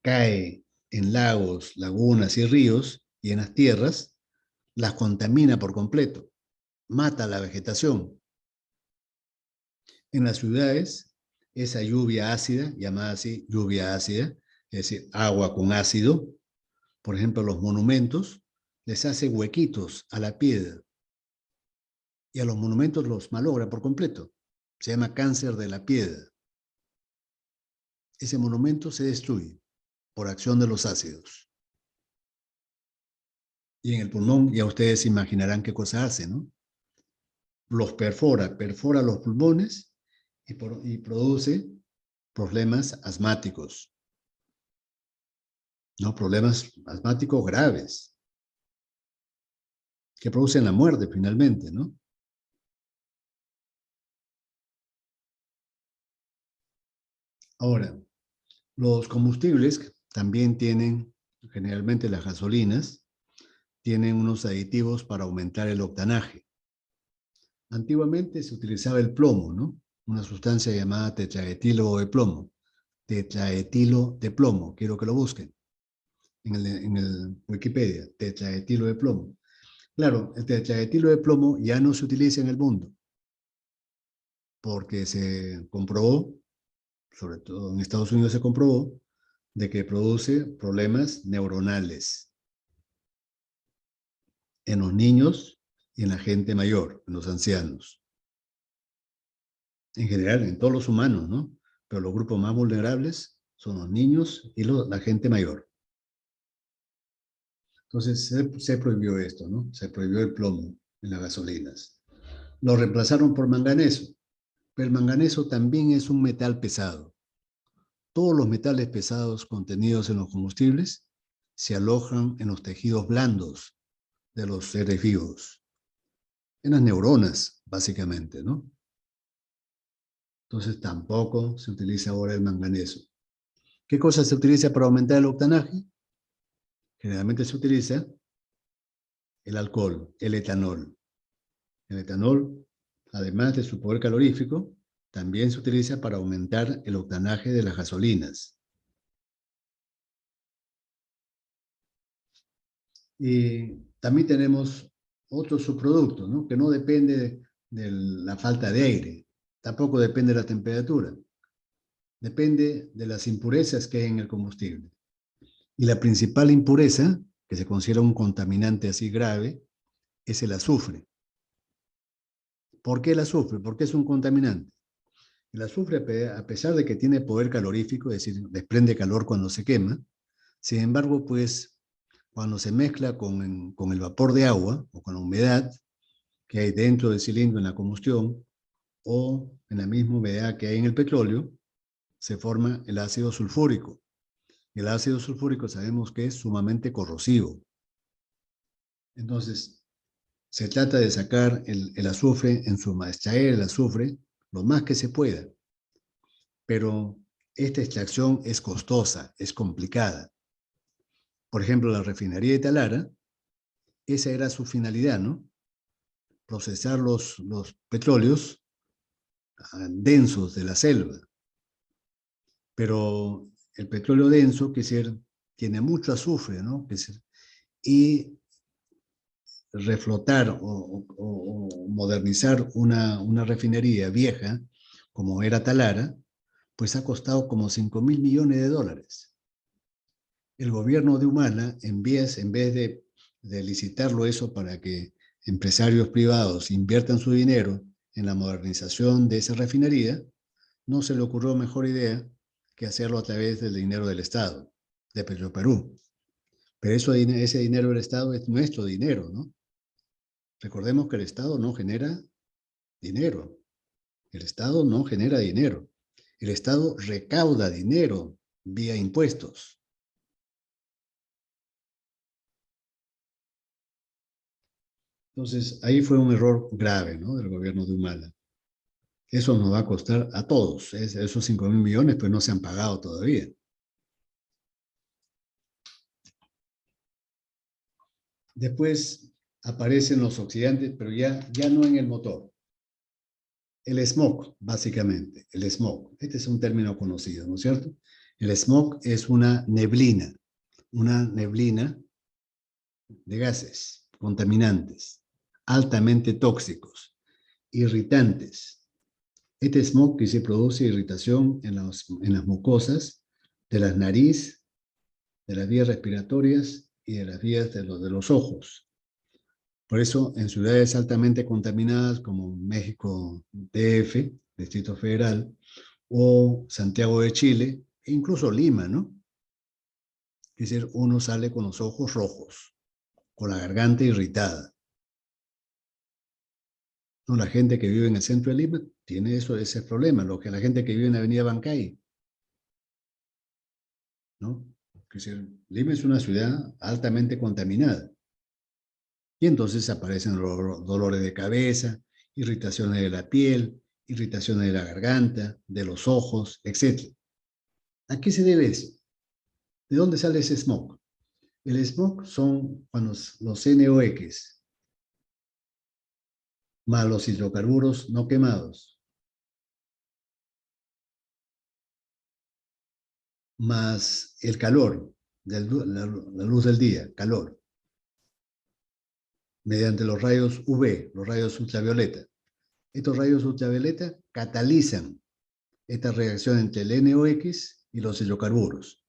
cae en lagos, lagunas y ríos y en las tierras, las contamina por completo, mata la vegetación. En las ciudades, esa lluvia ácida, llamada así lluvia ácida, es decir, agua con ácido, por ejemplo, los monumentos, les hace huequitos a la piedra y a los monumentos los malogra por completo. Se llama cáncer de la piedra. Ese monumento se destruye por acción de los ácidos. Y en el pulmón, ya ustedes imaginarán qué cosa hace, ¿no? Los perfora los pulmones y produce problemas asmáticos, ¿no? Problemas asmáticos graves, que producen la muerte finalmente, ¿no? Ahora, los combustibles también tienen, generalmente las gasolinas, tienen unos aditivos para aumentar el octanaje. Antiguamente se utilizaba el plomo, ¿no? Una sustancia llamada tetraetilo de plomo. Tetraetilo de plomo, quiero que lo busquen en el Wikipedia, tetraetilo de plomo. Claro, el tetraetilo de plomo ya no se utiliza en el mundo, porque se comprobó, sobre todo en Estados Unidos se comprobó, de que produce problemas neuronales en los niños y en la gente mayor, en los ancianos. En general, en todos los humanos, ¿no? Pero los grupos más vulnerables son los niños y la gente mayor. Entonces se prohibió esto, ¿no? Se prohibió el plomo en las gasolinas. Lo reemplazaron por manganeso, pero el manganeso también es un metal pesado. Todos los metales pesados contenidos en los combustibles se alojan en los tejidos blandos de los seres vivos, en las neuronas, básicamente, ¿no? Entonces tampoco se utiliza ahora el manganeso. ¿Qué cosa se utiliza para aumentar el octanaje? Generalmente se utiliza el alcohol, el etanol. El etanol, además de su poder calorífico, también se utiliza para aumentar el octanaje de las gasolinas. Y también tenemos otro subproducto, ¿no? Que no depende de la falta de aire, tampoco depende de la temperatura, depende de las impurezas que hay en el combustible. Y la principal impureza, que se considera un contaminante así grave, es el azufre. ¿Por qué el azufre? ¿Por qué es un contaminante? El azufre, a pesar de que tiene poder calorífico, es decir, desprende calor cuando se quema, sin embargo, pues, cuando se mezcla con el vapor de agua o con la humedad que hay dentro del cilindro en la combustión o en la misma humedad que hay en el petróleo, se forma el ácido sulfúrico. El ácido sulfúrico sabemos que es sumamente corrosivo. Entonces, se trata de sacar el azufre extraer el azufre lo más que se pueda. Pero esta extracción es costosa, es complicada. Por ejemplo, la refinería de Talara, esa era su finalidad, ¿no? Procesar los petróleos densos de la selva. Pero el petróleo denso, que decir, tiene mucho azufre, ¿no? Y reflotar o modernizar una refinería vieja, como era Talara, pues ha costado como 5.000 millones de dólares. El gobierno de Humala, en vez de licitarlo eso para que empresarios privados inviertan su dinero en la modernización de esa refinería, no se le ocurrió mejor idea que hacerlo a través del dinero del Estado, de Petroperú. Pero ese dinero del Estado es nuestro dinero, ¿no? Recordemos que el Estado no genera dinero. El Estado no genera dinero. El Estado recauda dinero vía impuestos. Entonces, ahí fue un error grave, ¿no? Del gobierno de Humala. Eso nos va a costar a todos. Esos 5.000 millones pues no se han pagado todavía. Después aparecen los oxidantes, pero ya no en el motor. El smog, básicamente, el smog. Este es un término conocido, ¿no es cierto? El smog es una neblina de gases contaminantes, altamente tóxicos, irritantes. Este smog que se produce irritación en las mucosas de la nariz, de las vías respiratorias y de las vías de los ojos. Por eso, en ciudades altamente contaminadas como México DF, Distrito Federal, o Santiago de Chile, e incluso Lima, ¿no? Es decir, uno sale con los ojos rojos, con la garganta irritada. No, la gente que vive en el centro de Lima tiene ese problema, lo que la gente que vive en la avenida Bancay, ¿no? Es decir, Lima es una ciudad altamente contaminada. Y entonces aparecen dolores de cabeza, irritaciones de la piel, irritaciones de la garganta, de los ojos, etc. ¿A qué se debe eso? ¿De dónde sale ese smog? El smog son cuando los NOx más los hidrocarburos no quemados, más el calor, la luz del día, calor, mediante los rayos UV, los rayos ultravioleta. Estos rayos ultravioleta catalizan esta reacción entre el NOx y los hidrocarburos,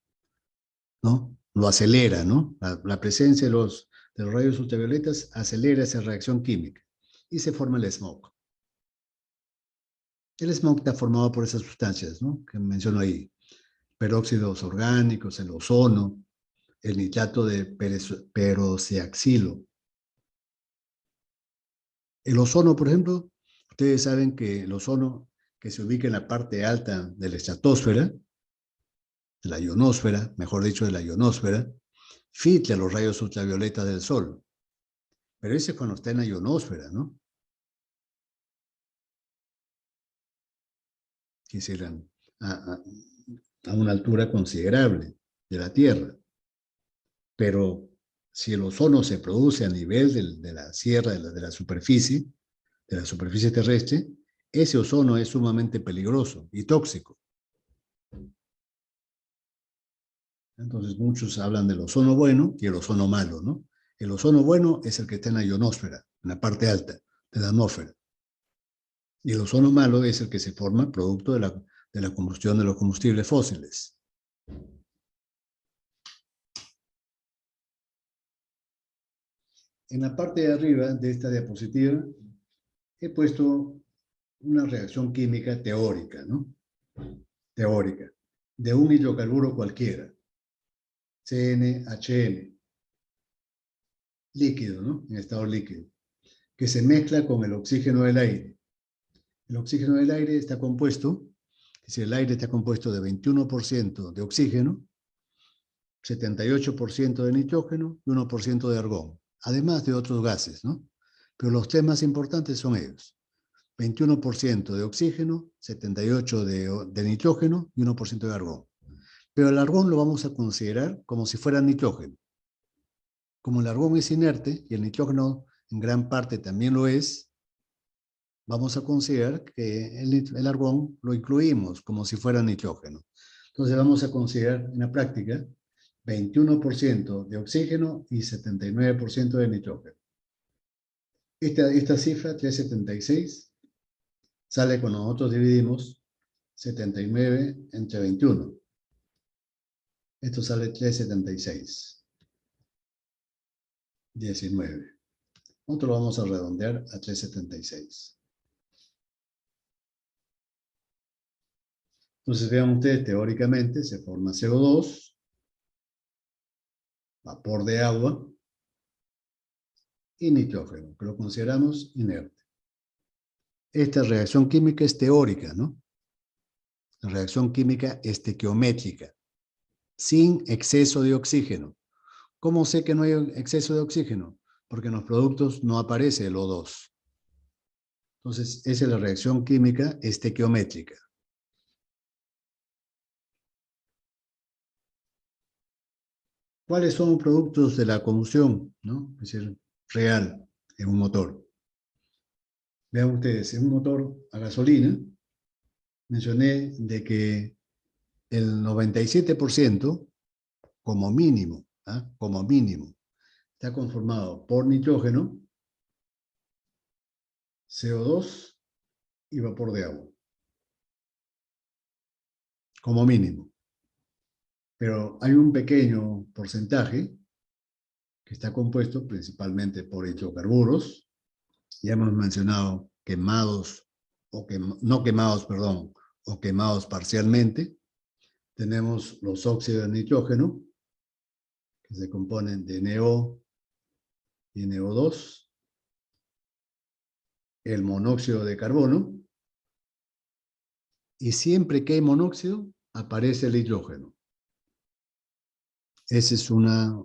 ¿no? Lo acelera, ¿no? La presencia de los rayos ultravioletas acelera esa reacción química y se forma el smog. El smog está formado por esas sustancias, ¿no? Que menciono ahí. Peróxidos orgánicos, el ozono, el nitrato de peroxiaxilo. El ozono, por ejemplo, ustedes saben que el ozono que se ubica en la parte alta de la estratosfera, de la ionosfera, mejor dicho, de la ionosfera, filtra los rayos ultravioletas del sol. Pero ese es cuando está en la ionosfera, ¿no? Que serán a una altura considerable de la Tierra. Pero si el ozono se produce a nivel de la sierra, de la superficie terrestre, ese ozono es sumamente peligroso y tóxico. Entonces muchos hablan del ozono bueno y el ozono malo, ¿no? El ozono bueno es el que está en la ionosfera, en la parte alta de la atmósfera. Y el ozono malo es el que se forma producto de la combustión de los combustibles fósiles. En la parte de arriba de esta diapositiva he puesto una reacción química teórica, ¿no? Teórica, de un hidrocarburo cualquiera, CnHn, líquido, ¿no? En estado líquido, que se mezcla con el oxígeno del aire. El oxígeno del aire está compuesto, es decir, el aire está compuesto de 21% de oxígeno, 78% de nitrógeno y 1% de argón, además de otros gases, ¿no? Pero los tres más importantes son ellos. 21% de oxígeno, 78% de nitrógeno y 1% de argón. Pero el argón lo vamos a considerar como si fuera nitrógeno. Como el argón es inerte y el nitrógeno en gran parte también lo es, vamos a considerar que el argón lo incluimos como si fuera nitrógeno. Entonces vamos a considerar en la práctica 21% de oxígeno y 79% de nitrógeno. Esta cifra, 376, sale cuando nosotros dividimos 79 entre 21. Esto sale 376. 19. Nosotros lo vamos a redondear a 376. Entonces vean ustedes, teóricamente se forma CO2, vapor de agua y nitrógeno, que lo consideramos inerte. Esta reacción química es teórica, ¿no? La reacción química estequiométrica, sin exceso de oxígeno. ¿Cómo sé que no hay exceso de oxígeno? Porque en los productos no aparece el O2. Entonces, esa es la reacción química estequiométrica. ¿Cuáles son los productos de la combustión, ¿no? Es decir, real en un motor? Vean ustedes, en un motor a gasolina, mencioné de que el 97%, como mínimo, como mínimo, está conformado por nitrógeno, CO2 y vapor de agua. Como mínimo. Pero hay un pequeño porcentaje que está compuesto principalmente por hidrocarburos. Ya hemos mencionado quemados, no quemados, perdón, o quemados parcialmente. Tenemos los óxidos de nitrógeno, que se componen de NO y NO2. El monóxido de carbono. Y siempre que hay monóxido, aparece el hidrógeno. Esa es una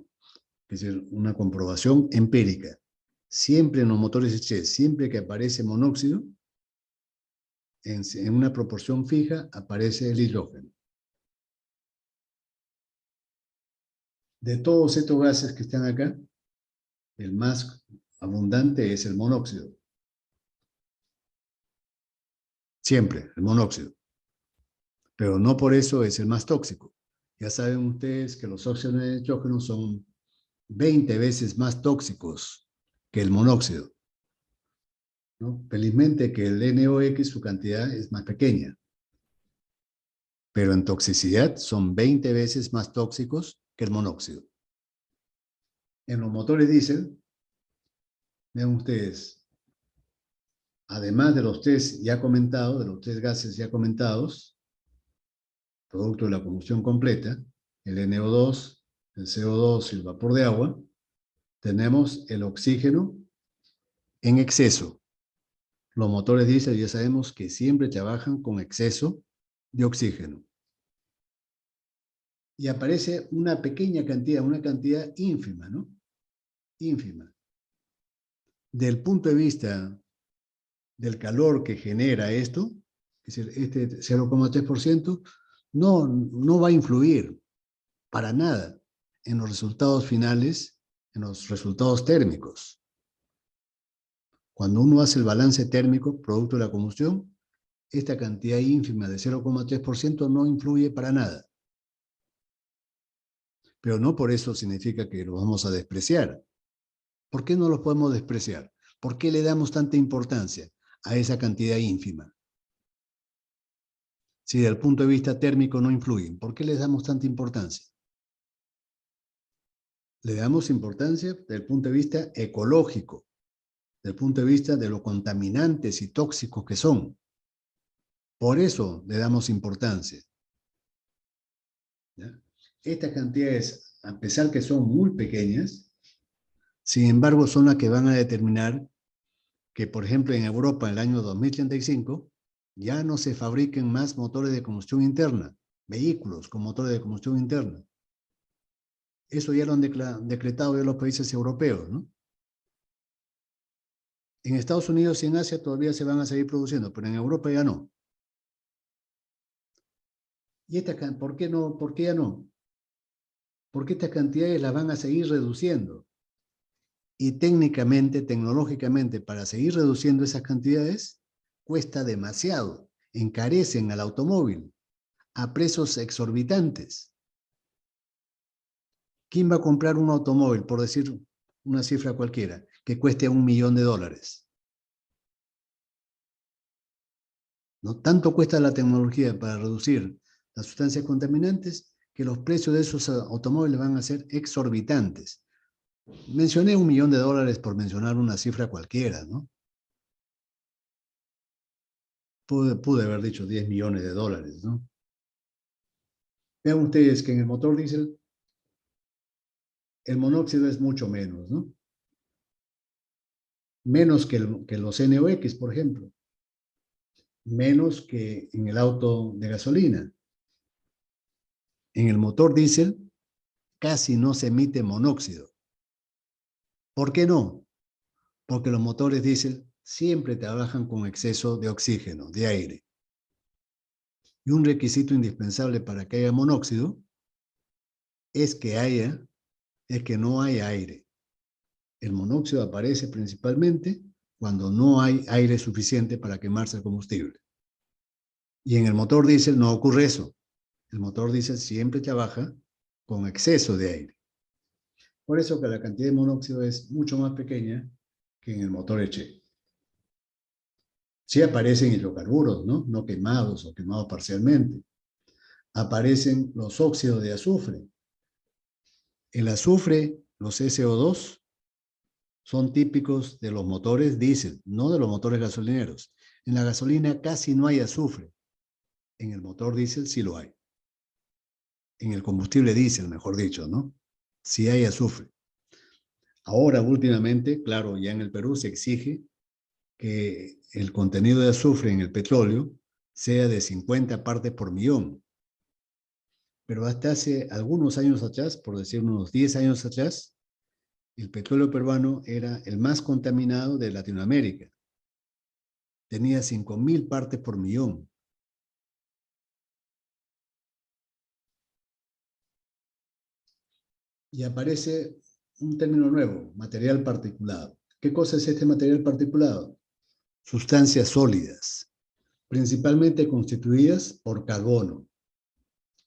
comprobación empírica. Siempre en los motores Hess, siempre que aparece monóxido, en una proporción fija, aparece el hidrógeno. De todos estos gases que están acá, el más abundante es el monóxido. Siempre, el monóxido. Pero no por eso es el más tóxico. Ya saben ustedes que los óxidos de nitrógeno son 20 veces más tóxicos que el monóxido, ¿no? Felizmente que el NOx, su cantidad es más pequeña. Pero en toxicidad son 20 veces más tóxicos que el monóxido. En los motores diésel, vean ustedes, además de los tres ya comentados, de los tres gases ya comentados, producto de la combustión completa, el NO2, el CO2 y el vapor de agua, tenemos el oxígeno en exceso. Los motores diésel ya sabemos que siempre trabajan con exceso de oxígeno. Y aparece una pequeña cantidad, una cantidad ínfima, ¿no? Ínfima. Del punto de vista del calor que genera esto, es decir, este 0,3%, no va a influir para nada en los resultados finales, en los resultados térmicos. Cuando uno hace el balance térmico, producto de la combustión, esta cantidad ínfima de 0,3% no influye para nada. Pero no por eso significa que lo vamos a despreciar. ¿Por qué no los podemos despreciar? ¿Por qué le damos tanta importancia a esa cantidad ínfima? Si desde el punto de vista térmico no influyen, ¿por qué les damos tanta importancia? Le damos importancia desde el punto de vista ecológico, desde el punto de vista de lo contaminantes y tóxicos que son. Por eso le damos importancia. ¿Ya? Estas cantidades, a pesar que son muy pequeñas, sin embargo, son las que van a determinar que, por ejemplo, en Europa, en el año 2035, ya no se fabriquen más motores de combustión interna, vehículos con motores de combustión interna. Eso ya lo han decretado ya los países europeos, ¿no? En Estados Unidos y en Asia todavía se van a seguir produciendo, pero en Europa ya no. ¿Y por qué no? ¿Por qué ya no? Porque estas cantidades las van a seguir reduciendo. Y técnicamente, tecnológicamente, para seguir reduciendo esas cantidades, cuesta demasiado. Encarecen al automóvil a precios exorbitantes. ¿Quién va a comprar un automóvil, por decir una cifra cualquiera, que cueste $1 millón? ¿No? Tanto cuesta la tecnología para reducir las sustancias contaminantes que los precios de esos automóviles van a ser exorbitantes. Mencioné $1 millón por mencionar una cifra cualquiera, ¿no? Pude haber dicho $10 millones, ¿no? Vean ustedes que en el motor diésel el monóxido es mucho menos, ¿no? Menos que los NOx, por ejemplo. Menos que en el auto de gasolina. En el motor diésel casi no se emite monóxido. ¿Por qué no? Porque los motores diésel siempre trabajan con exceso de oxígeno, de aire. Y un requisito indispensable para que haya monóxido es que no haya aire. El monóxido aparece principalmente cuando no hay aire suficiente para quemarse el combustible. Y en el motor diésel no ocurre eso. El motor diésel siempre trabaja con exceso de aire. Por eso que la cantidad de monóxido es mucho más pequeña que en el motor HE. Sí aparecen hidrocarburos, ¿no? No quemados o quemados parcialmente. Aparecen los óxidos de azufre. El azufre, los SO2, son típicos de los motores diésel, no de los motores gasolineros. En la gasolina casi no hay azufre. En el motor diésel sí lo hay. En el combustible diésel, mejor dicho, ¿no? Sí hay azufre. Ahora, últimamente, claro, ya en el Perú se exige que el contenido de azufre en el petróleo sea de 50 partes por millón. Pero hasta hace algunos años atrás, por decir unos 10 años atrás, el petróleo peruano era el más contaminado de Latinoamérica. Tenía 5.000 partes por millón. Y aparece un término nuevo, material particulado. ¿Qué cosa es este material particulado? Sustancias sólidas, principalmente constituidas por carbono.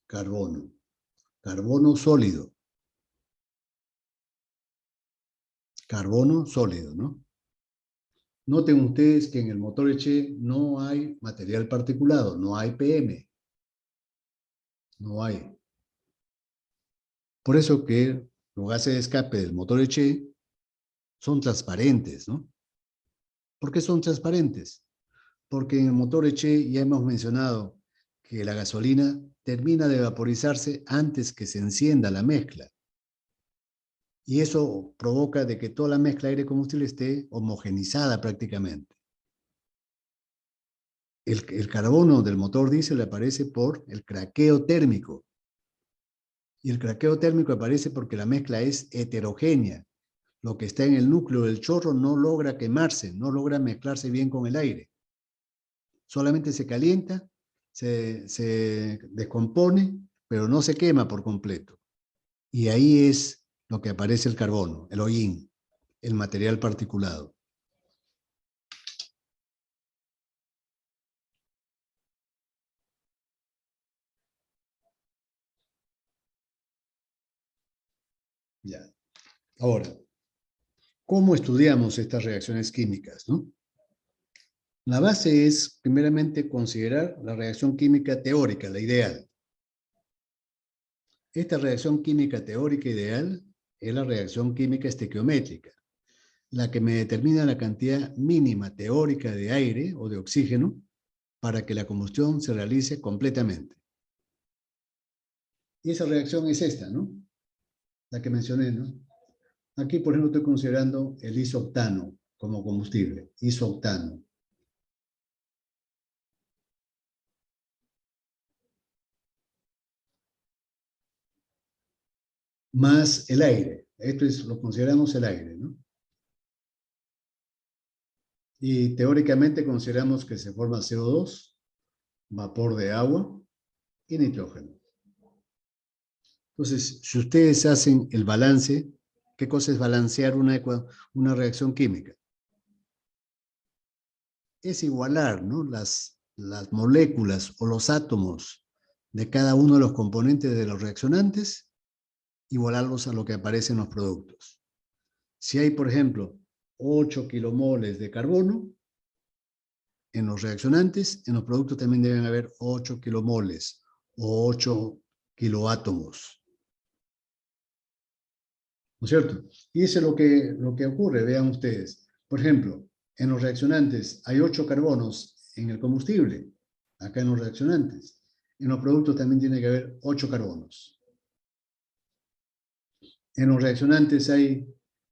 Carbono sólido. Carbono sólido, ¿no? Noten ustedes que en el motor HE no hay material particulado, no hay PM. No hay. Por eso que los gases de escape del motor HE son transparentes, ¿no? ¿Por qué son transparentes? Porque en el motor HE ya hemos mencionado que la gasolina termina de vaporizarse antes que se encienda la mezcla. Y eso provoca de que toda la mezcla aire-combustible esté homogenizada prácticamente. El carbono del motor diésel aparece por el craqueo térmico. Y el craqueo térmico aparece porque la mezcla es heterogénea. Lo que está en el núcleo del chorro no logra quemarse, no logra mezclarse bien con el aire. Solamente se calienta, se descompone, pero no se quema por completo. Y ahí es lo que aparece el carbono, el hollín, el material particulado. Ya. Ahora, ¿cómo estudiamos estas reacciones químicas, no? La base es, primeramente, considerar la reacción química teórica, la ideal. Esta reacción química teórica ideal es la reacción química estequiométrica, la que me determina la cantidad mínima teórica de aire o de oxígeno para que la combustión se realice completamente. Y esa reacción es esta, ¿no? La que mencioné, ¿no? Aquí, por ejemplo, estoy considerando el isoctano como combustible, isoctano. Más el aire. Esto es, lo consideramos el aire, ¿no? Y teóricamente consideramos que se forma CO2, vapor de agua y nitrógeno. Entonces, si ustedes hacen el balance, ¿qué cosa es balancear una reacción química? Es igualar, ¿no? las moléculas o los átomos de cada uno de los componentes de los reaccionantes, igualarlos a lo que aparece en los productos. Si hay, por ejemplo, 8 kilomoles de carbono en los reaccionantes, en los productos también deben haber 8 kilomoles o 8 kiloátomos. ¿No es cierto? Y eso es lo que ocurre, vean ustedes. Por ejemplo, en los reaccionantes hay 8 carbonos en el combustible, acá en los reaccionantes. En los productos también tiene que haber 8 carbonos. En los reaccionantes hay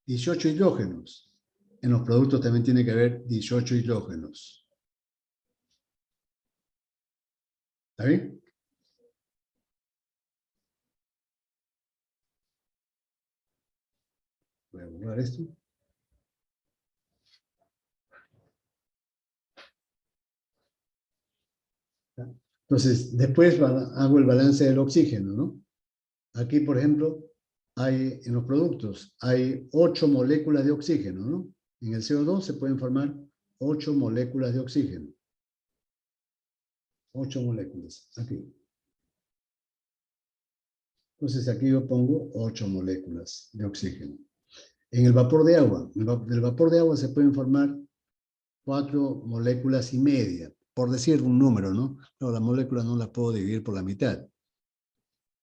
18 hidrógenos. En los productos también tiene que haber 18 hidrógenos. ¿Está bien? Voy a borrar esto. Entonces, después hago el balance del oxígeno, ¿no? Aquí, por ejemplo, en los productos hay 8 moléculas de oxígeno, ¿no? En el CO2 se pueden formar 8 moléculas de oxígeno. 8 moléculas, aquí. Entonces aquí yo pongo 8 moléculas de oxígeno. En el vapor de agua, del vapor de agua se pueden formar 4 moléculas y media, por decir un número, ¿no? No, las moléculas no las puedo dividir por la mitad.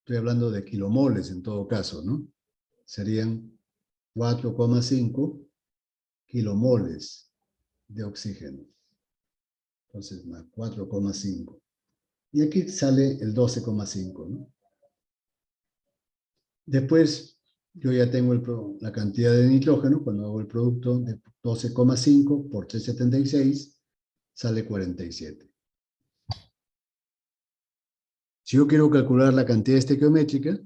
Estoy hablando de kilomoles en todo caso, ¿no? Serían 4,5 kilomoles de oxígeno. Entonces, más 4,5. Y aquí sale el 12,5, ¿no? Después, yo ya tengo la cantidad de nitrógeno. Cuando hago el producto de 12,5 por 376, sale 47. Si yo quiero calcular la cantidad estequiométrica,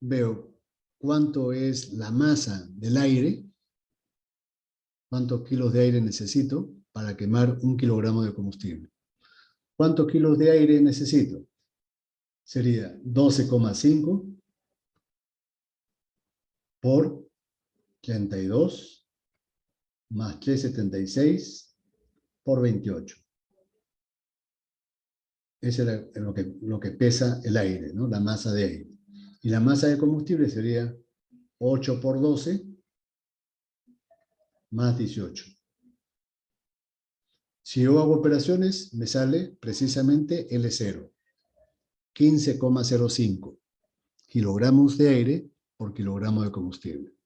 veo cuánto es la masa del aire, cuántos kilos de aire necesito para quemar 1 kilogramo de combustible. ¿Cuántos kilos de aire necesito? Sería 12,5 por 32 más 376 por 28. Ese es lo que pesa el aire, ¿no? La masa de aire. Y la masa de combustible sería 8 por 12 más 18. Si yo hago operaciones, me sale precisamente L0. 15,05 kilogramos de aire por kilogramo de combustible.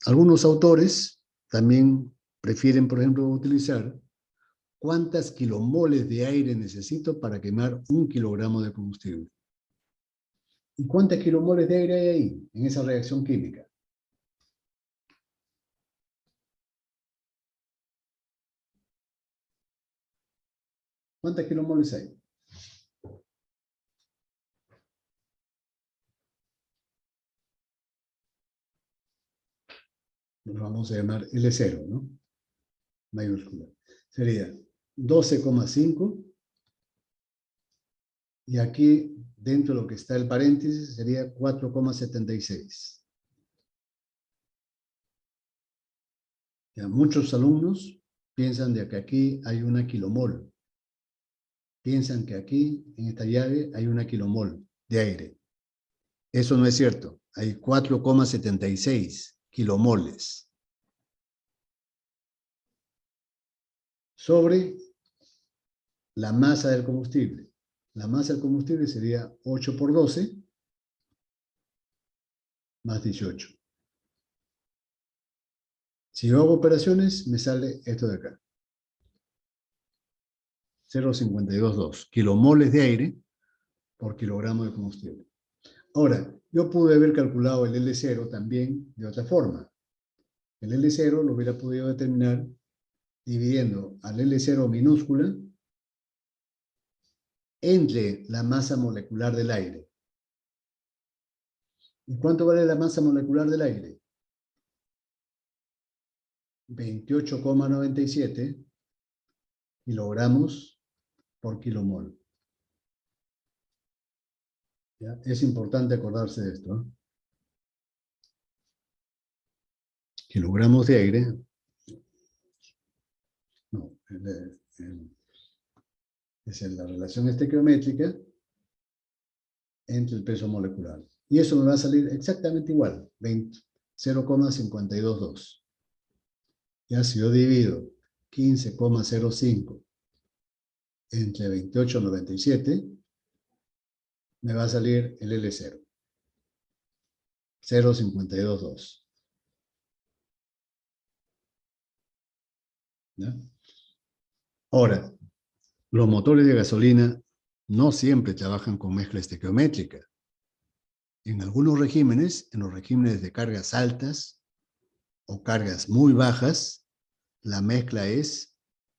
Algunos autores también prefieren, por ejemplo, utilizar cuántas kilomoles de aire necesito para quemar 1 kilogramo de combustible. ¿Y cuántas kilomoles de aire hay ahí, en esa reacción química? ¿Cuántas kilomoles hay? Nos vamos a llamar L0, ¿no? Mayúscula. Sería 12,5. Y aquí, dentro de lo que está el paréntesis, sería 4,76. Ya, muchos alumnos piensan de que aquí hay 1 kilomol. Piensan que aquí, en esta llave, hay 1 kilomol de aire. Eso no es cierto. Hay 4,76 kilomoles. Sobre la masa del combustible. La masa del combustible sería 8 por 12 más 18. Si yo hago operaciones, me sale esto de acá. 0,522 kilomoles de aire por kilogramo de combustible. Ahora, yo pude haber calculado el L0 también de otra forma. El L0 lo hubiera podido determinar dividiendo al L0 minúscula entre la masa molecular del aire. ¿Y cuánto vale la masa molecular del aire? 28,97 kilogramos por kilomol. ¿Ya? Es importante acordarse de esto, ¿eh? Kilogramos de aire. No, es la relación estequiométrica entre el peso molecular. Y eso me va a salir exactamente igual, 0,522. Ya si yo divido 15,05 entre 28,97, me va a salir el L0. 0,522. ¿Ya? Ahora, los motores de gasolina no siempre trabajan con mezcla estequiométrica. En algunos regímenes, en los regímenes de cargas altas o cargas muy bajas, la mezcla es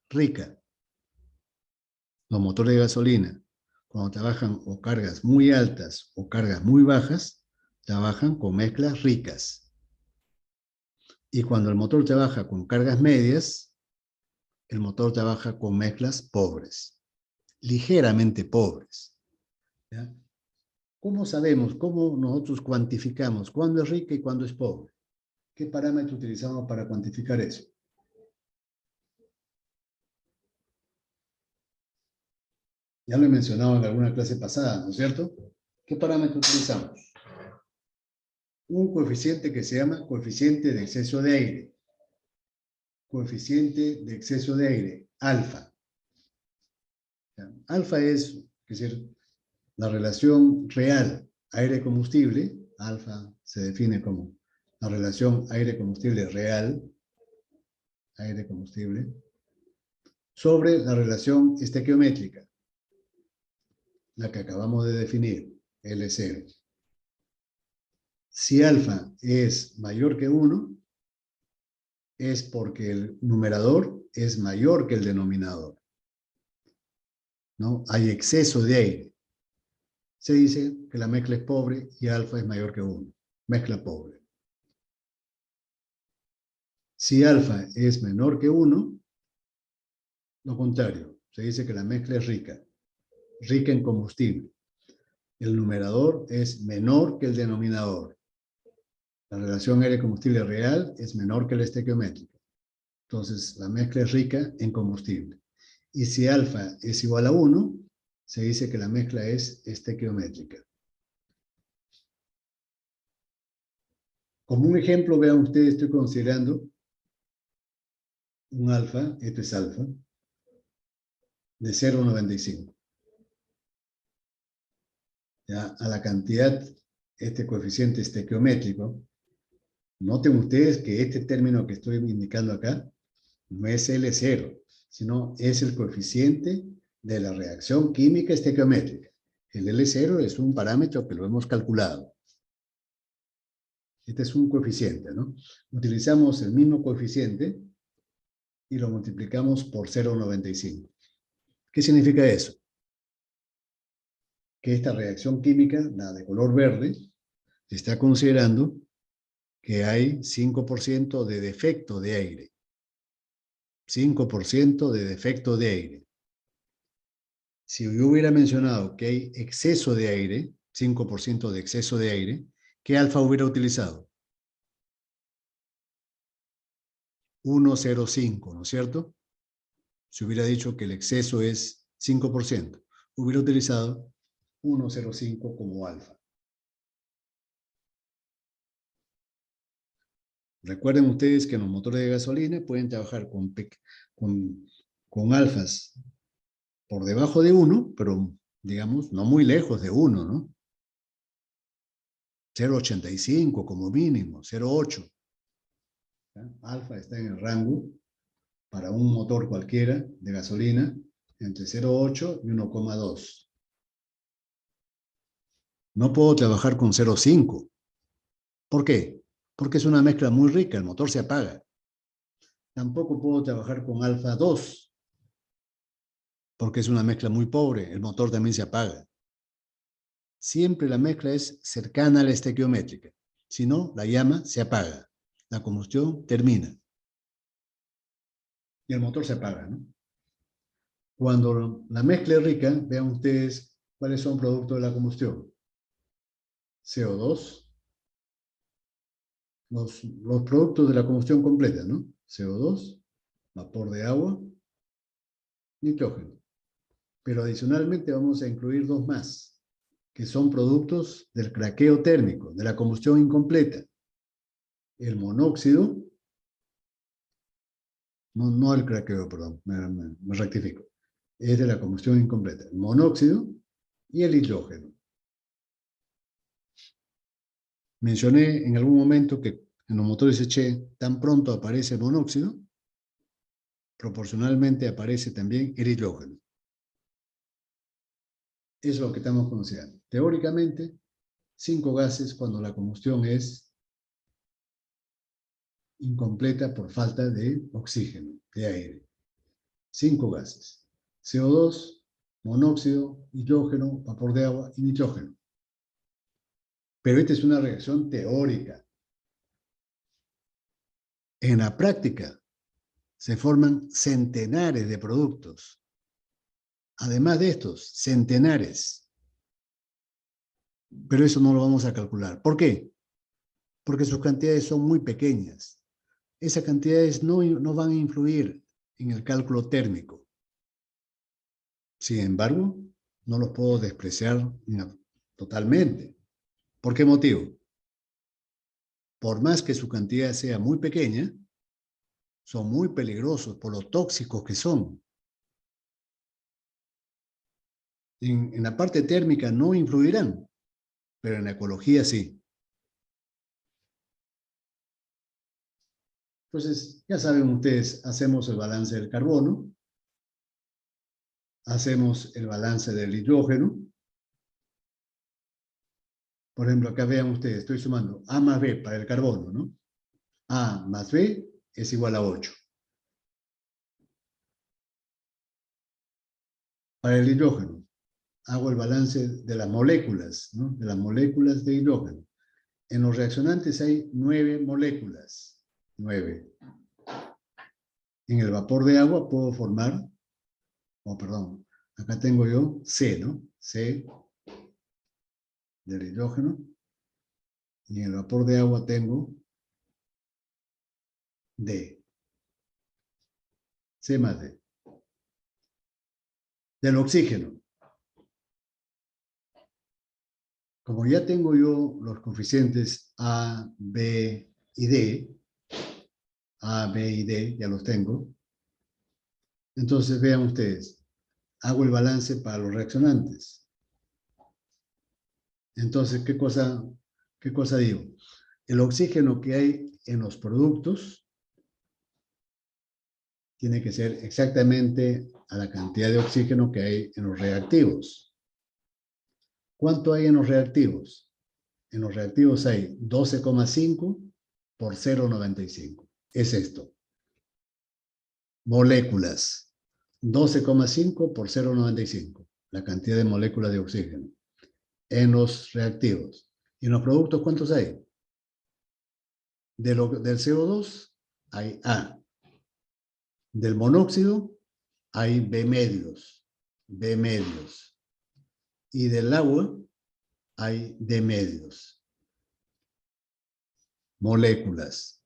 rica. Los motores de gasolina, cuando trabajan o cargas muy altas o cargas muy bajas, trabajan con mezclas ricas. Y cuando el motor trabaja con cargas medias, el motor trabaja con mezclas pobres, ligeramente pobres. ¿Ya? ¿Cómo sabemos, cómo nosotros cuantificamos cuándo es rica y cuándo es pobre? ¿Qué parámetro utilizamos para cuantificar eso? Ya lo he mencionado en alguna clase pasada, ¿no es cierto? ¿Qué parámetro utilizamos? Un coeficiente que se llama coeficiente de exceso de aire. Coeficiente de exceso de aire, alfa. Alfa es decir, la relación real aire-combustible. Alfa se define como la relación aire-combustible real, aire-combustible, sobre la relación estequiométrica, la que acabamos de definir, L0. Si alfa es mayor que 1, es porque el numerador es mayor que el denominador, ¿no? Hay exceso de aire. Se dice que la mezcla es pobre y alfa es mayor que 1. Mezcla pobre. Si alfa es menor que 1, lo contrario. Se dice que la mezcla es rica. Rica en combustible. El numerador es menor que el denominador. La relación aire-combustible real es menor que la estequiométrica. Entonces, la mezcla es rica en combustible. Y si alfa es igual a 1, se dice que la mezcla es estequiométrica. Como un ejemplo, vean ustedes, estoy considerando un alfa, esto es alfa, de 0,95. Ya, a la cantidad, este coeficiente estequiométrico, noten ustedes que este término que estoy indicando acá no es L0, sino es el coeficiente de la reacción química estequiométrica. El L0 es un parámetro que lo hemos calculado. Este es un coeficiente, ¿no? Utilizamos el mismo coeficiente y lo multiplicamos por 0,95. ¿Qué significa eso? Que esta reacción química, la de color verde, está considerando que hay 5% de defecto de aire. 5% de defecto de aire. Si yo hubiera mencionado que hay exceso de aire, 5% de exceso de aire, ¿qué alfa hubiera utilizado? 1,05, ¿no es cierto? Si hubiera dicho que el exceso es 5%, hubiera utilizado 1,05 como alfa. Recuerden ustedes que en los motores de gasolina pueden trabajar con alfas por debajo de 1, pero digamos, no muy lejos de 1, ¿no? 0,85 como mínimo, 0,8. Alfa está en el rango para un motor cualquiera de gasolina entre 0,8 y 1,2. No puedo trabajar con 0,5. ¿Por qué? Porque es una mezcla muy rica, el motor se apaga. Tampoco puedo trabajar con alfa 2, porque es una mezcla muy pobre, el motor también se apaga. Siempre la mezcla es cercana a la estequiométrica. Si no, la llama se apaga. La combustión termina. Y el motor se apaga, ¿no? Cuando la mezcla es rica, vean ustedes cuáles son productos de la combustión. CO2, los productos de la combustión completa, ¿no? CO2, vapor de agua, nitrógeno. Pero adicionalmente vamos a incluir dos más, que son productos del craqueo térmico, de la combustión incompleta. El monóxido, no el craqueo, perdón, me rectifico. Es de la combustión incompleta. El monóxido y el hidrógeno. Mencioné en algún momento que en los motores H tan pronto aparece el monóxido, proporcionalmente aparece también el hidrógeno. Eso es lo que estamos considerando. Teóricamente, 5 gases cuando la combustión es incompleta por falta de oxígeno, de aire. 5 gases. CO2, monóxido, hidrógeno, vapor de agua y nitrógeno. Pero esta es una reacción teórica. En la práctica, se forman centenares de productos. Además de estos, centenares. Pero eso no lo vamos a calcular. ¿Por qué? Porque sus cantidades son muy pequeñas. Esas cantidades no van a influir en el cálculo térmico. Sin embargo, no los puedo despreciar totalmente. ¿Por qué motivo? Por más que su cantidad sea muy pequeña, son muy peligrosos por lo tóxicos que son. En la parte térmica no influirán, pero en la ecología sí. Entonces, ya saben ustedes, hacemos el balance del carbono, hacemos el balance del hidrógeno. Por ejemplo, acá vean ustedes, estoy sumando A más B para el carbono, ¿no? A más B es igual a 8. Para el hidrógeno, hago el balance de las moléculas, ¿no? De las moléculas de hidrógeno. En los reaccionantes hay 9 moléculas. 9. En el vapor de agua puedo formar, perdón, acá tengo yo C, ¿no? C del hidrógeno. Y en el vapor de agua tengo D. C más D. Del oxígeno. Como ya tengo yo los coeficientes A, B y D, A, B y D, ya los tengo. Entonces vean ustedes, hago el balance para los reaccionantes. Entonces, ¿qué cosa digo? El oxígeno que hay en los productos tiene que ser exactamente a la cantidad de oxígeno que hay en los reactivos. ¿Cuánto hay en los reactivos? En los reactivos hay 12,5 por 0,95. Es esto. Moléculas. 12,5 por 0,95. La cantidad de moléculas de oxígeno. En los reactivos. ¿Y en los productos cuántos hay? Del CO2 hay A. Del monóxido hay B medios. B medios. Y del agua hay D medios. Moléculas.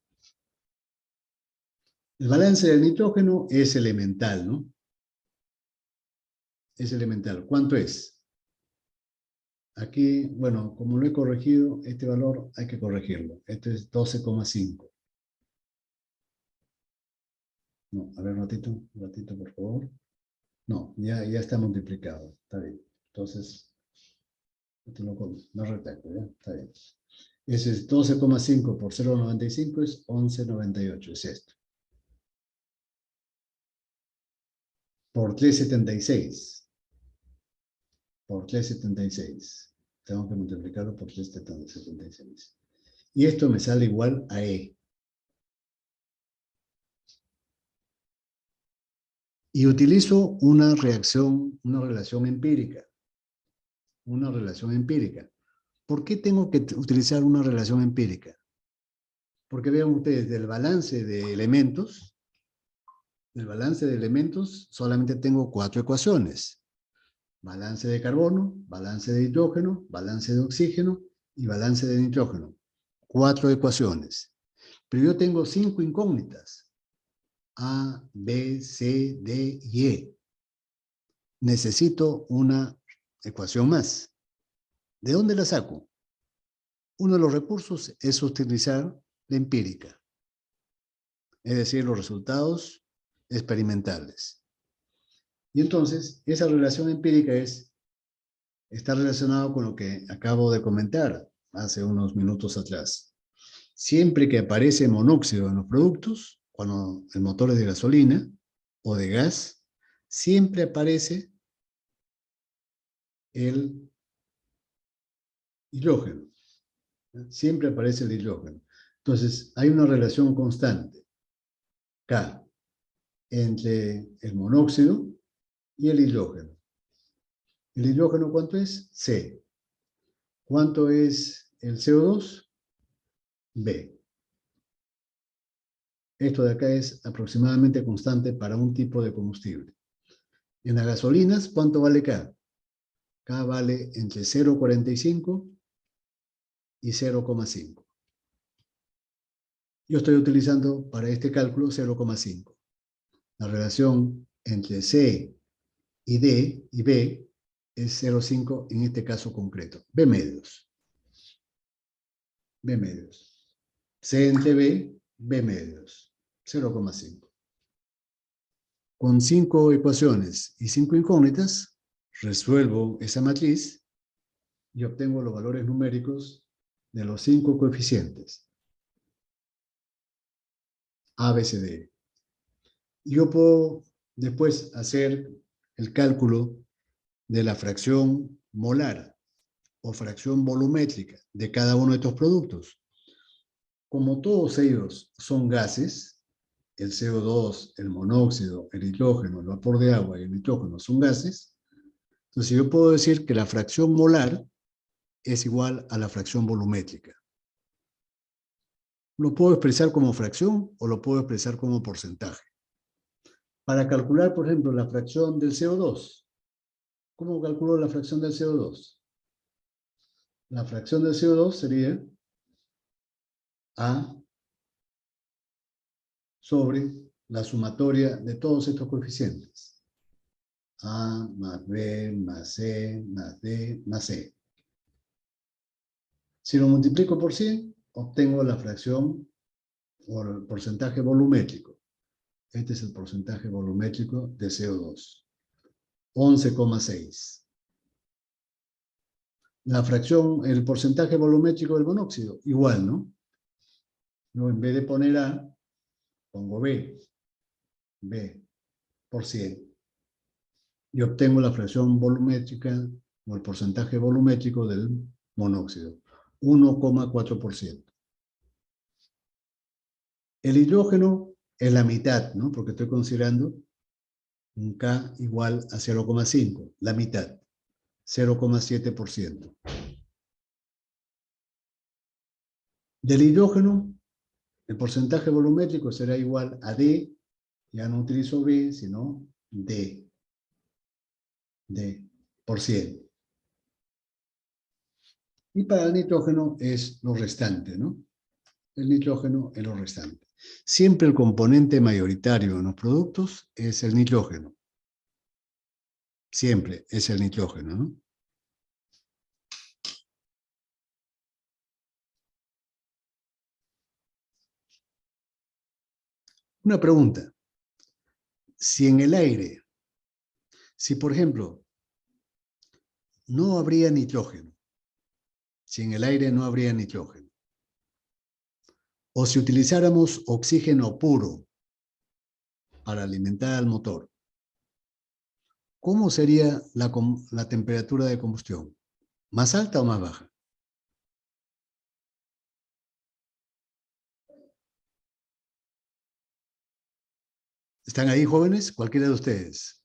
El balance del nitrógeno es elemental, ¿no? Es elemental. ¿Cuánto es? Aquí, bueno, como lo he corregido, este valor hay que corregirlo. Esto es 12,5. No, a ver, un ratito, por favor. No, ya está multiplicado. Está bien. Entonces, no retracto, ¿ya? Está bien. Ese es 12,5 por 0,95 es 11,98. Es esto. por 376. Por 376. Tengo que multiplicarlo por 376. Y esto me sale igual a E. Y utilizo una relación empírica. Una relación empírica. ¿Por qué tengo que utilizar una relación empírica? Porque vean ustedes, del balance de elementos solamente tengo 4 ecuaciones. Balance de carbono, balance de hidrógeno, balance de oxígeno y balance de nitrógeno. 4 ecuaciones. Pero yo tengo 5 incógnitas. A, B, C, D y E. Necesito una ecuación más. ¿De dónde la saco? Uno de los recursos es utilizar la empírica, es decir, los resultados experimentales. Y entonces, esa relación empírica está relacionado con lo que acabo de comentar hace unos minutos atrás. Siempre que aparece monóxido en los productos, cuando el motor es de gasolina o de gas, siempre aparece el hidrógeno. Siempre aparece el hidrógeno. Entonces, hay una relación constante, K, entre el monóxido y el hidrógeno. ¿El hidrógeno cuánto es? C. ¿Cuánto es el CO2? B. Esto de acá es aproximadamente constante para un tipo de combustible. En las gasolinas, ¿cuánto vale K? K vale entre 0,45 y 0,5. Yo estoy utilizando para este cálculo 0,5. La relación entre C y D y B es 0,5 en este caso concreto. B medios. B medios. C entre B, B medios. 0,5. Con 5 ecuaciones y 5 incógnitas, resuelvo esa matriz y obtengo los valores numéricos de los 5 coeficientes. A, B, C, D. Yo puedo después hacer el cálculo de la fracción molar o fracción volumétrica de cada uno de estos productos. Como todos ellos son gases, el CO2, el monóxido, el hidrógeno, el vapor de agua y el nitrógeno son gases, entonces yo puedo decir que la fracción molar es igual a la fracción volumétrica. Lo puedo expresar como fracción o lo puedo expresar como porcentaje. Para calcular, por ejemplo, la fracción del CO2, ¿cómo calculo la fracción del CO2? La fracción del CO2 sería A sobre la sumatoria de todos estos coeficientes. A más B más C más D más E. Si lo multiplico por 100, obtengo la fracción o el porcentaje volumétrico. Este es el porcentaje volumétrico de CO2. 11,6. La fracción, el porcentaje volumétrico del monóxido, igual, ¿no? Yo en vez de poner A, pongo B. B por 100. Y obtengo la fracción volumétrica o el porcentaje volumétrico del monóxido. 1,4%. El hidrógeno es la mitad, ¿no? Porque estoy considerando un K igual a 0,5, la mitad, 0,7%. Del hidrógeno, el porcentaje volumétrico será igual a D, ya no utilizo B, sino D por 100. Y para el nitrógeno es lo restante, ¿no? El nitrógeno es lo restante. Siempre el componente mayoritario en los productos es el nitrógeno. Siempre es el nitrógeno, ¿no? Una pregunta. Si en el aire, si por ejemplo, no habría nitrógeno, si en el aire no habría nitrógeno, o si utilizáramos oxígeno puro para alimentar al motor, ¿cómo sería la temperatura de combustión? ¿Más alta o más baja? ¿Están ahí, jóvenes? Cualquiera de ustedes.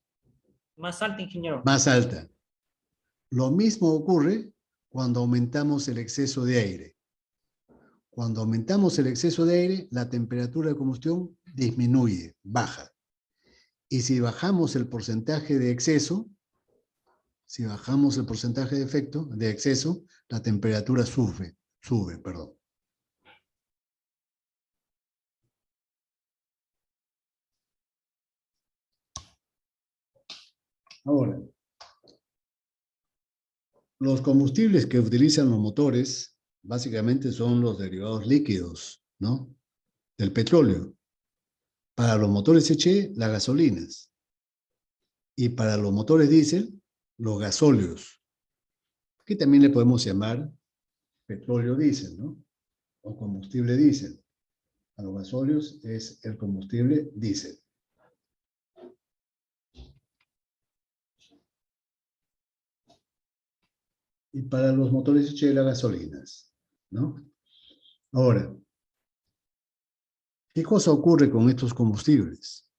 Más alta, ingeniero. Más alta. Lo mismo ocurre cuando aumentamos el exceso de aire. Cuando aumentamos el exceso de aire, la temperatura de combustión disminuye, baja. Y si bajamos el porcentaje de exceso, si bajamos el porcentaje de efecto, de exceso, la temperatura sube, perdón. Ahora, los combustibles que utilizan los motores básicamente son los derivados líquidos, ¿no? Del petróleo. Para los motores H, las gasolinas. Y para los motores diésel, los gasóleos, que también le podemos llamar petróleo diésel, ¿no? O combustible diésel. A los gasóleos es el combustible diésel. Y para los motores H, las gasolinas, ¿no? Ahora, ¿qué cosa ocurre con estos combustibles?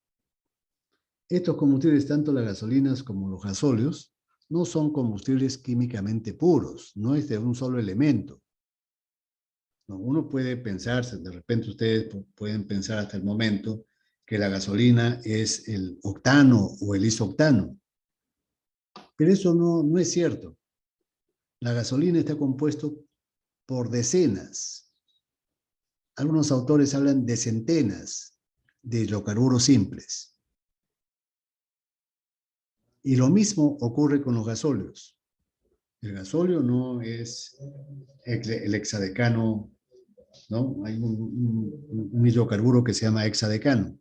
Estos combustibles, tanto las gasolinas como los gasóleos, no son combustibles químicamente puros, no es de un solo elemento. No, uno puede pensarse, de repente ustedes pueden pensar hasta el momento que la gasolina es el octano o el isoctano, pero eso no es cierto. La gasolina está compuesto por decenas. Algunos autores hablan de centenas de hidrocarburos simples. Y lo mismo ocurre con los gasóleos. El gasóleo no es el hexadecano, ¿no? Hay un hidrocarburo que se llama hexadecano.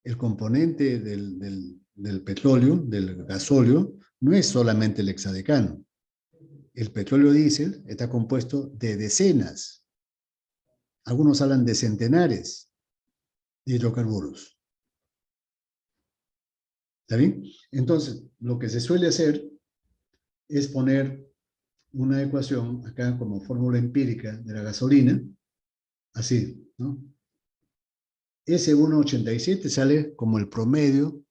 El componente del petróleo, del gasóleo, no es solamente el hexadecano. El petróleo diésel está compuesto de decenas, algunos hablan de centenares de hidrocarburos. ¿Está bien? Entonces, lo que se suele hacer es poner una ecuación acá como fórmula empírica de la gasolina, así, ¿no? S1,87 sale como el promedio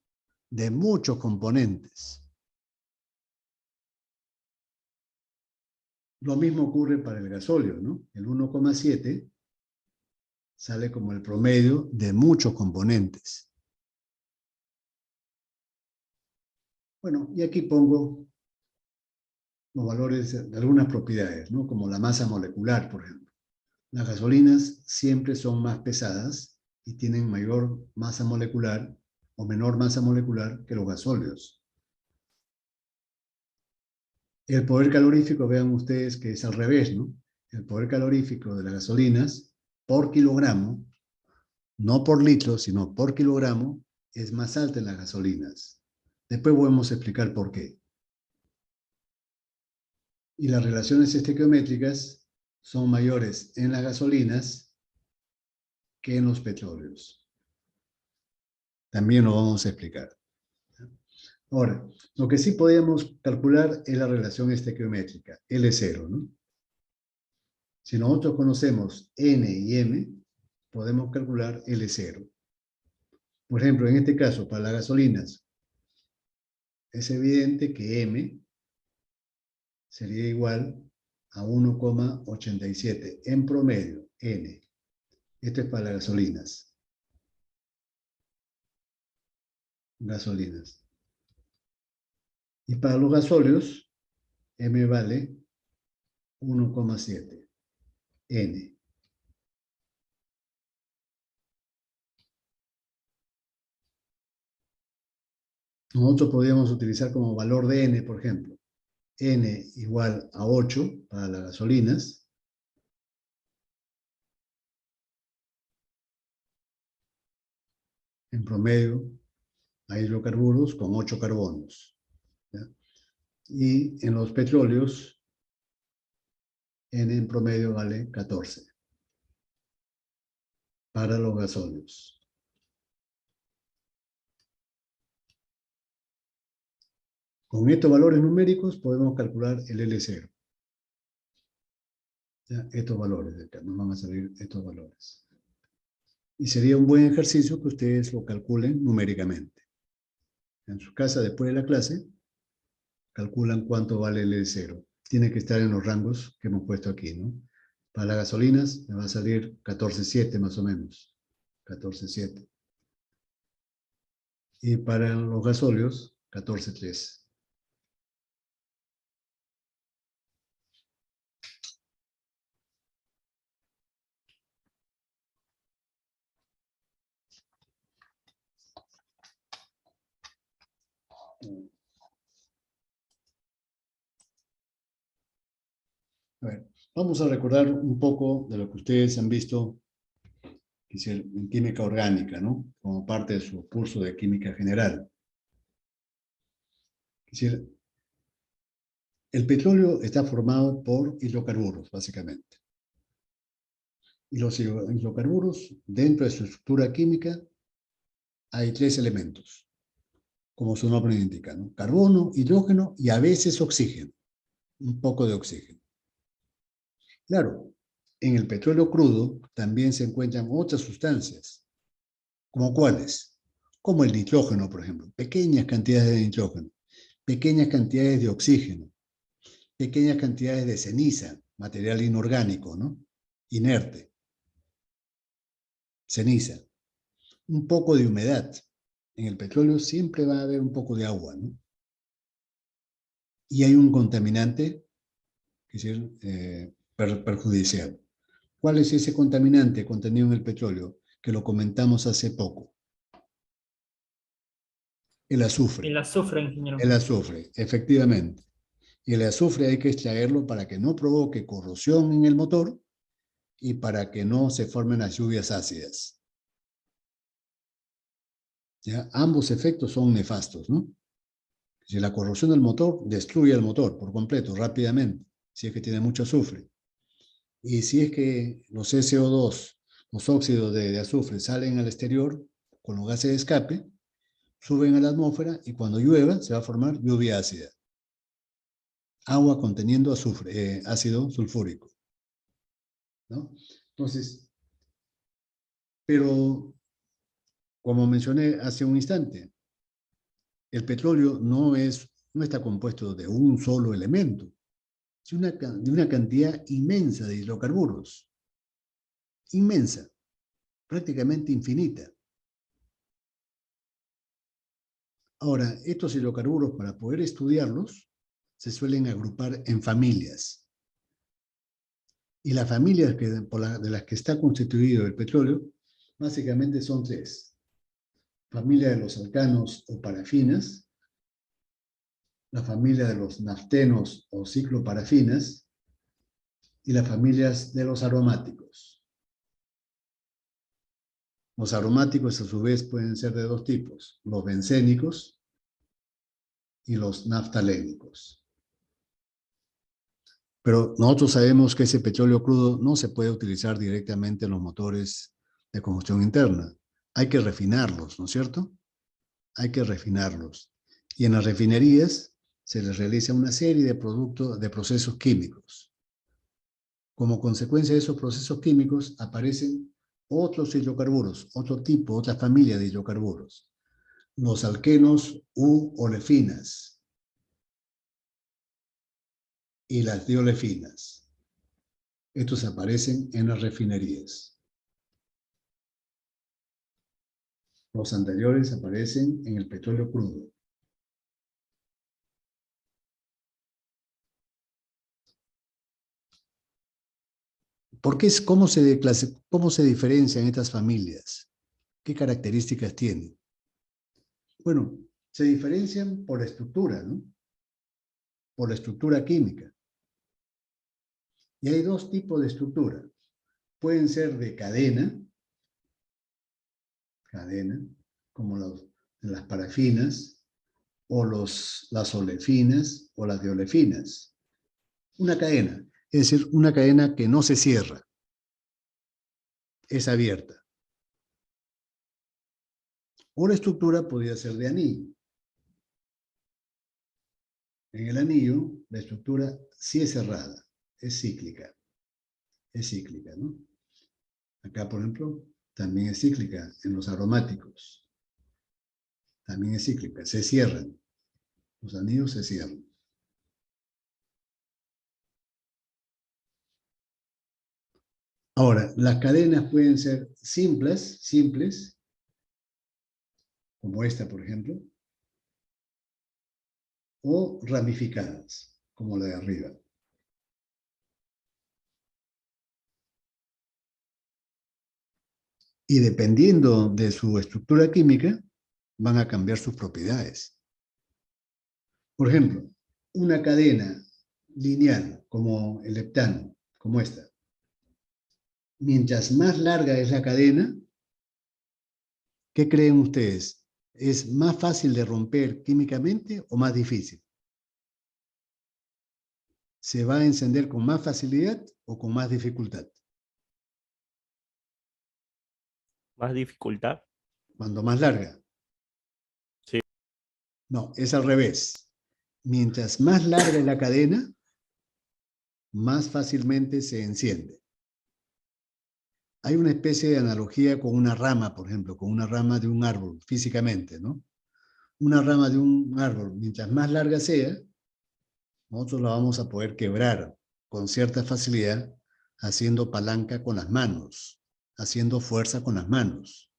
de muchos componentes. Lo mismo ocurre para el gasóleo, ¿no? El 1,7 sale como el promedio de muchos componentes. Bueno, y aquí pongo los valores de algunas propiedades, ¿no? Como la masa molecular, por ejemplo. Las gasolinas siempre son más pesadas y tienen mayor masa molecular o menor masa molecular que los gasóleos. El poder calorífico, vean ustedes que es al revés, ¿no? El poder calorífico de las gasolinas por kilogramo, no por litro, sino por kilogramo, es más alto en las gasolinas. Después podemos explicar por qué. Y las relaciones estequiométricas son mayores en las gasolinas que en los petróleos. También lo vamos a explicar. Ahora, lo que sí podemos calcular es la relación estequiométrica, L0, ¿no? Si nosotros conocemos N y M, podemos calcular L0. Por ejemplo, en este caso, para las gasolinas, es evidente que M sería igual a 1,87 en promedio, N. Esto es para las gasolinas. Y para los gasóleos, M vale 1,7, N. Nosotros podríamos utilizar como valor de N, por ejemplo, N igual a 8 para las gasolinas. En promedio, hay hidrocarburos con 8 carbonos. ¿Ya? Y en los petróleos, N en promedio vale 14 para los gasóleos. Con estos valores numéricos podemos calcular el L0. ¿Ya? Estos valores de acá, nos van a salir estos valores. Y sería un buen ejercicio que ustedes lo calculen numéricamente. En su casa, después de la clase, calculan cuánto vale el L0. Tiene que estar en los rangos que hemos puesto aquí, ¿no? Para las gasolinas me va a salir 14,7 más o menos. 14,7. Y para los gasóleos, 14,3. A ver, vamos a recordar un poco de lo que ustedes han visto en química orgánica, ¿no? Como parte de su curso de química general. Es decir, el petróleo está formado por hidrocarburos, básicamente. Y los hidrocarburos, dentro de su estructura química, hay 3 elementos, como su nombre indica, ¿no? Carbono, hidrógeno y a veces oxígeno, un poco de oxígeno. Claro, en el petróleo crudo también se encuentran otras sustancias, ¿como cuáles? Como el nitrógeno, por ejemplo, pequeñas cantidades de nitrógeno, pequeñas cantidades de oxígeno, pequeñas cantidades de ceniza, material inorgánico, ¿no? Inerte, ceniza, un poco de humedad. En el petróleo siempre va a haber un poco de agua, ¿no? Y hay un contaminante, es decir, perjudicial. ¿Cuál es ese contaminante contenido en el petróleo? Que lo comentamos hace poco. El azufre. El azufre, ingeniero. El azufre, efectivamente. Y el azufre hay que extraerlo para que no provoque corrosión en el motor y para que no se formen las lluvias ácidas. ¿Ya? Ambos efectos son nefastos, ¿no? Si la corrosión del motor destruye el motor por completo, rápidamente, si es que tiene mucho azufre. Y si es que los SO2, los óxidos de azufre, salen al exterior con los gases de escape, suben a la atmósfera y cuando llueva se va a formar lluvia ácida. Agua conteniendo azufre, ácido sulfúrico, ¿no? Entonces, pero como mencioné hace un instante, el petróleo no está compuesto de un solo elemento, sino de una cantidad inmensa de hidrocarburos. Inmensa, prácticamente infinita. Ahora, estos hidrocarburos, para poder estudiarlos, se suelen agrupar en familias. Y las familias de las que está constituido el petróleo, básicamente son 3. Familia de los alcanos o parafinas, la familia de los naftenos o cicloparafinas, y las familias de los aromáticos. Los aromáticos, a su vez, pueden ser de 2 tipos, los bencénicos y los naftalénicos. Pero nosotros sabemos que ese petróleo crudo no se puede utilizar directamente en los motores de combustión interna. Hay que refinarlos, ¿no es cierto? Hay que refinarlos. Y en las refinerías se les realiza una serie de procesos químicos. Como consecuencia de esos procesos químicos aparecen otros hidrocarburos, otro tipo, otra familia de hidrocarburos. Los alquenos u olefinas y las diolefinas. Estos aparecen en las refinerías. Los anteriores aparecen en el petróleo crudo. ¿Cómo se diferencian estas familias? ¿Qué características tienen? Bueno, se diferencian por la estructura, ¿no? Por la estructura química. Y hay 2 tipos de estructura. Pueden ser de cadena, como las parafinas, o las olefinas, o las diolefinas. Una cadena, es decir, una cadena que no se cierra, es abierta. O la estructura podría ser de anillo. En el anillo, la estructura sí es cerrada, es cíclica, ¿no? Acá, por ejemplo, también es cíclica en los aromáticos. También es cíclica, se cierran. Los anillos se cierran. Ahora, las cadenas pueden ser simples, como esta, por ejemplo, o ramificadas, como la de arriba. Y dependiendo de su estructura química, van a cambiar sus propiedades. Por ejemplo, una cadena lineal, como el heptano, como esta. Mientras más larga es la cadena, ¿qué creen ustedes? ¿Es más fácil de romper químicamente o más difícil? ¿Se va a encender con más facilidad o con más dificultad? Más dificultad. Cuando más larga. Sí. No, es al revés. Mientras más larga es la cadena, más fácilmente se enciende. Hay una especie de analogía con una rama, por ejemplo, con una rama de un árbol, físicamente, ¿no? Una rama de un árbol, mientras más larga sea, nosotros la vamos a poder quebrar con cierta facilidad, haciendo palanca con las manos, haciendo fuerza con las manos.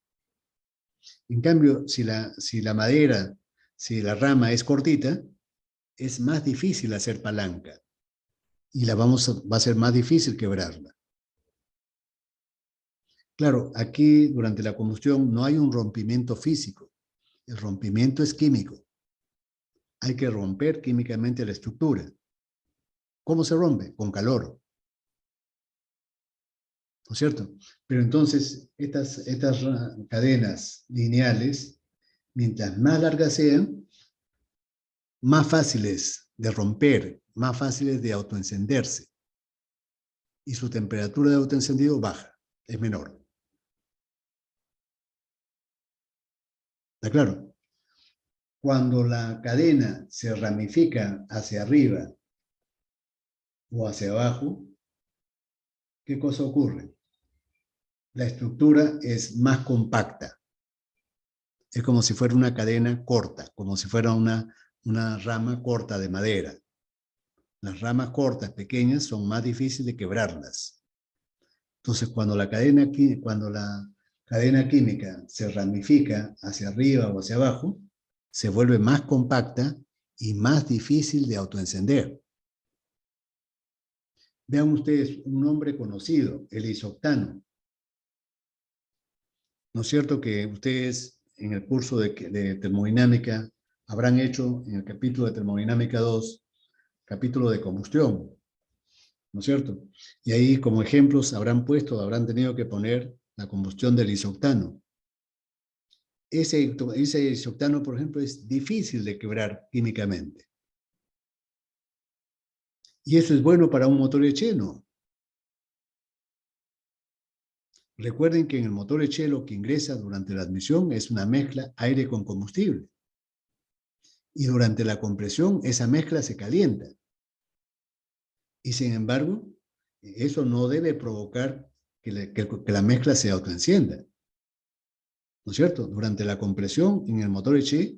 En cambio, si la madera, si la rama es cortita, es más difícil hacer palanca y va a ser más difícil quebrarla. Claro, aquí durante la combustión no hay un rompimiento físico, el rompimiento es químico. Hay que romper químicamente la estructura. ¿Cómo se rompe? Con calor. ¿No es cierto? Pero entonces, estas cadenas lineales, mientras más largas sean, más fáciles de romper, más fáciles de autoencenderse. Y su temperatura de autoencendido baja, es menor. ¿Está claro? Cuando la cadena se ramifica hacia arriba o hacia abajo, ¿qué cosa ocurre? La estructura es más compacta. Es como si fuera una cadena corta, como si fuera una rama corta de madera. Las ramas cortas, pequeñas, son más difíciles de quebrarlas. Entonces, cuando la cadena química se ramifica hacia arriba o hacia abajo, se vuelve más compacta y más difícil de autoencender. Vean ustedes un nombre conocido, el isoctano. ¿No es cierto que ustedes en el curso de termodinámica habrán hecho en el capítulo de termodinámica 2, capítulo de combustión? ¿No es cierto? Y ahí como ejemplos habrán tenido que poner la combustión del isoctano. Ese isoctano, por ejemplo, es difícil de quebrar químicamente. Y eso es bueno para un motor Echeno. Recuerden que en el motor Echeno lo que ingresa durante la admisión es una mezcla aire con combustible. Y durante la compresión esa mezcla se calienta. Y sin embargo, eso no debe provocar que la mezcla se autoencienda. ¿No es cierto? Durante la compresión en el motor Eche,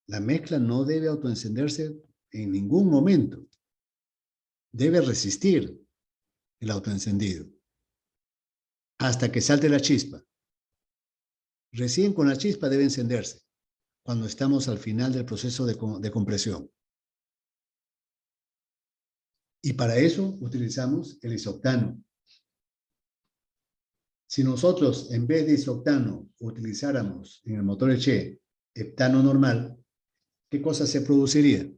la mezcla no debe autoencenderse en ningún momento. Debe resistir el autoencendido hasta que salte la chispa. Recién con la chispa debe encenderse cuando estamos al final del proceso de compresión. Y para eso utilizamos el isoctano. Si nosotros, en vez de isoctano, utilizáramos en el motor Eche heptano normal, ¿qué cosa se produciría?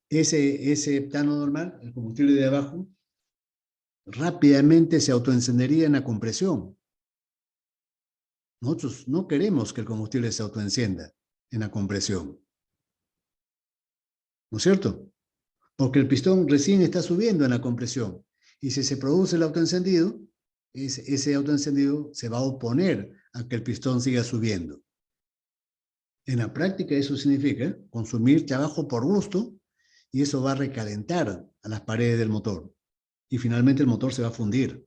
Ese heptano normal, el combustible de abajo, rápidamente se autoencendería en la compresión. Nosotros no queremos que el combustible se autoencienda en la compresión. ¿No es cierto? Porque el pistón recién está subiendo en la compresión. Y si se produce el autoencendido, ese autoencendido se va a oponer a que el pistón siga subiendo. En la práctica eso significa consumir trabajo por gusto y eso va a recalentar a las paredes del motor. Y finalmente el motor se va a fundir.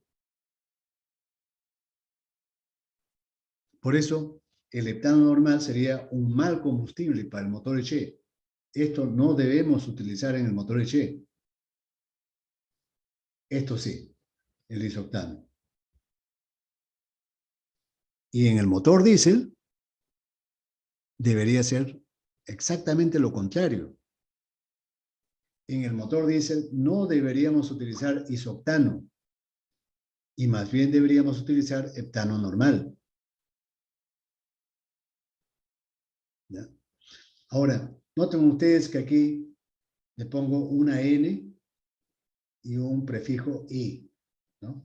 Por eso, el heptano normal sería un mal combustible para el motor Eche. Esto no debemos utilizar en el motor Eche. Esto sí, el isoctano. Y en el motor diésel debería ser exactamente lo contrario. En el motor diésel no deberíamos utilizar isoctano y más bien deberíamos utilizar heptano normal. ¿Ya? Ahora, noten ustedes que aquí le pongo una N y un prefijo I, ¿no?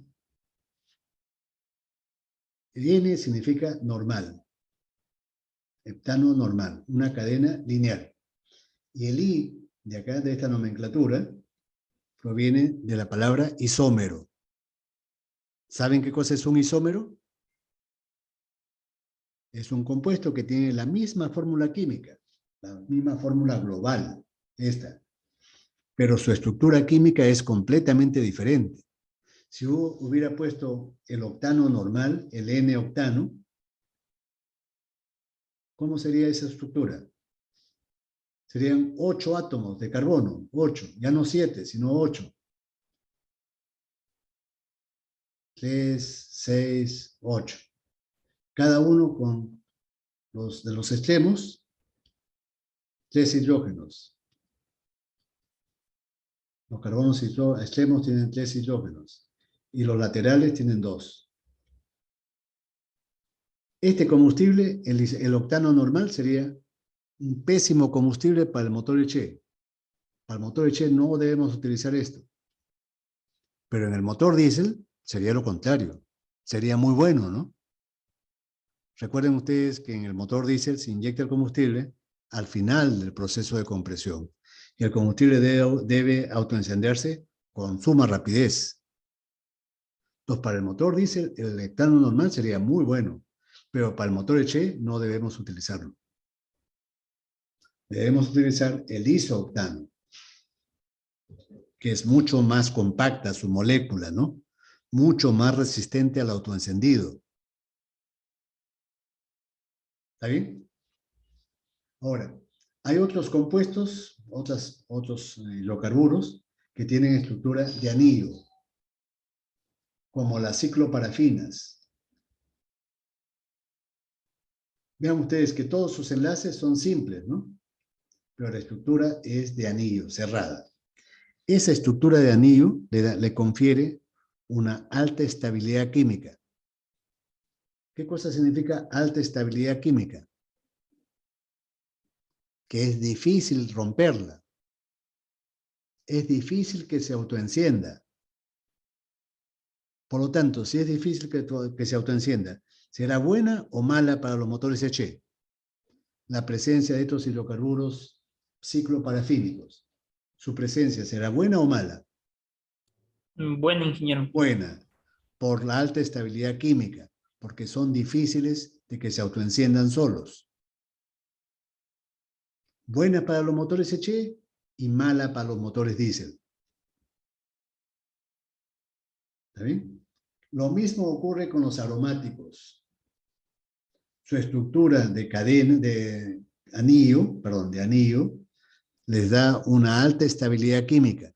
El N significa normal, heptano normal, una cadena lineal. Y el I, de acá, de esta nomenclatura, proviene de la palabra isómero. ¿Saben qué cosa es un isómero? Es un compuesto que tiene la misma fórmula química, la misma fórmula global, esta. Pero su estructura química es completamente diferente. Si hubiera puesto el octano normal, el N-octano, ¿cómo sería esa estructura? Serían 8 átomos de carbono, 8, ya no 7, sino 8. 3, 6, 8. Cada uno con de los extremos, 3 hidrógenos. Los carbonos extremos tienen 3 hidrógenos y los laterales tienen 2. Este combustible, el octano normal, sería un pésimo combustible para el motor Eche. Para el motor Eche no debemos utilizar esto. Pero en el motor diésel sería lo contrario. Sería muy bueno, ¿no? Recuerden ustedes que en el motor diésel se inyecta el combustible al final del proceso de compresión. Y el combustible debe autoencenderse con suma rapidez. Entonces, para el motor diésel, el heptano normal sería muy bueno, pero para el motor Eche no debemos utilizarlo. Debemos utilizar el isooctano, que es mucho más compacta su molécula, ¿no? Mucho más resistente al autoencendido. ¿Está bien? Ahora, hay otros compuestos, otros hidrocarburos que tienen estructura de anillo, como las cicloparafinas. Vean ustedes que todos sus enlaces son simples, ¿no? Pero la estructura es de anillo, cerrada. Esa estructura de anillo le confiere una alta estabilidad química. ¿Qué cosa significa alta estabilidad química? Que es difícil romperla. Es difícil que se autoencienda. Por lo tanto, si es difícil que se autoencienda, ¿será buena o mala para los motores Eche? La presencia de estos hidrocarburos cicloparafínicos. ¿Su presencia será buena o mala? Bueno, ingeniero. Buena, por la alta estabilidad química, porque son difíciles de que se autoenciendan solos. Buena para los motores Eche y mala para los motores diésel. ¿Está bien? Lo mismo ocurre con los aromáticos. Su estructura de cadena, de anillo, les da una alta estabilidad química.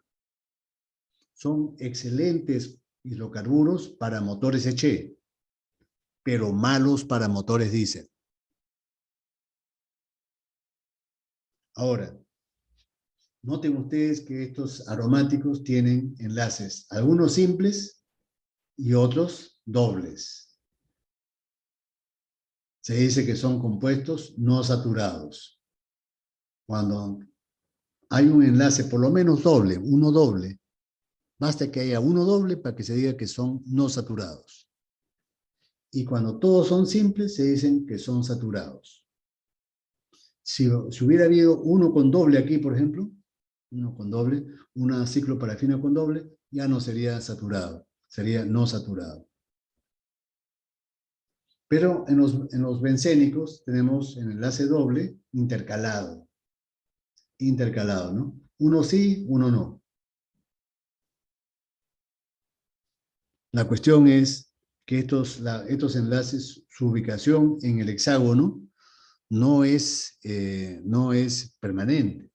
Son excelentes hidrocarburos para motores Eche, pero malos para motores diésel. Ahora, noten ustedes que estos aromáticos tienen enlaces, algunos simples y otros dobles. Se dice que son compuestos no saturados. Cuando hay un enlace por lo menos doble, uno doble, basta que haya uno doble para que se diga que son no saturados. Y cuando todos son simples, se dicen que son saturados. Si hubiera habido uno con doble aquí, por ejemplo, uno con doble, una cicloparafina con doble, ya no sería saturado, sería no saturado. Pero en los bencénicos tenemos el enlace doble intercalado. Intercalado, ¿no? Uno sí, uno no. La cuestión es que estos enlaces, su ubicación en el hexágono no es permanente,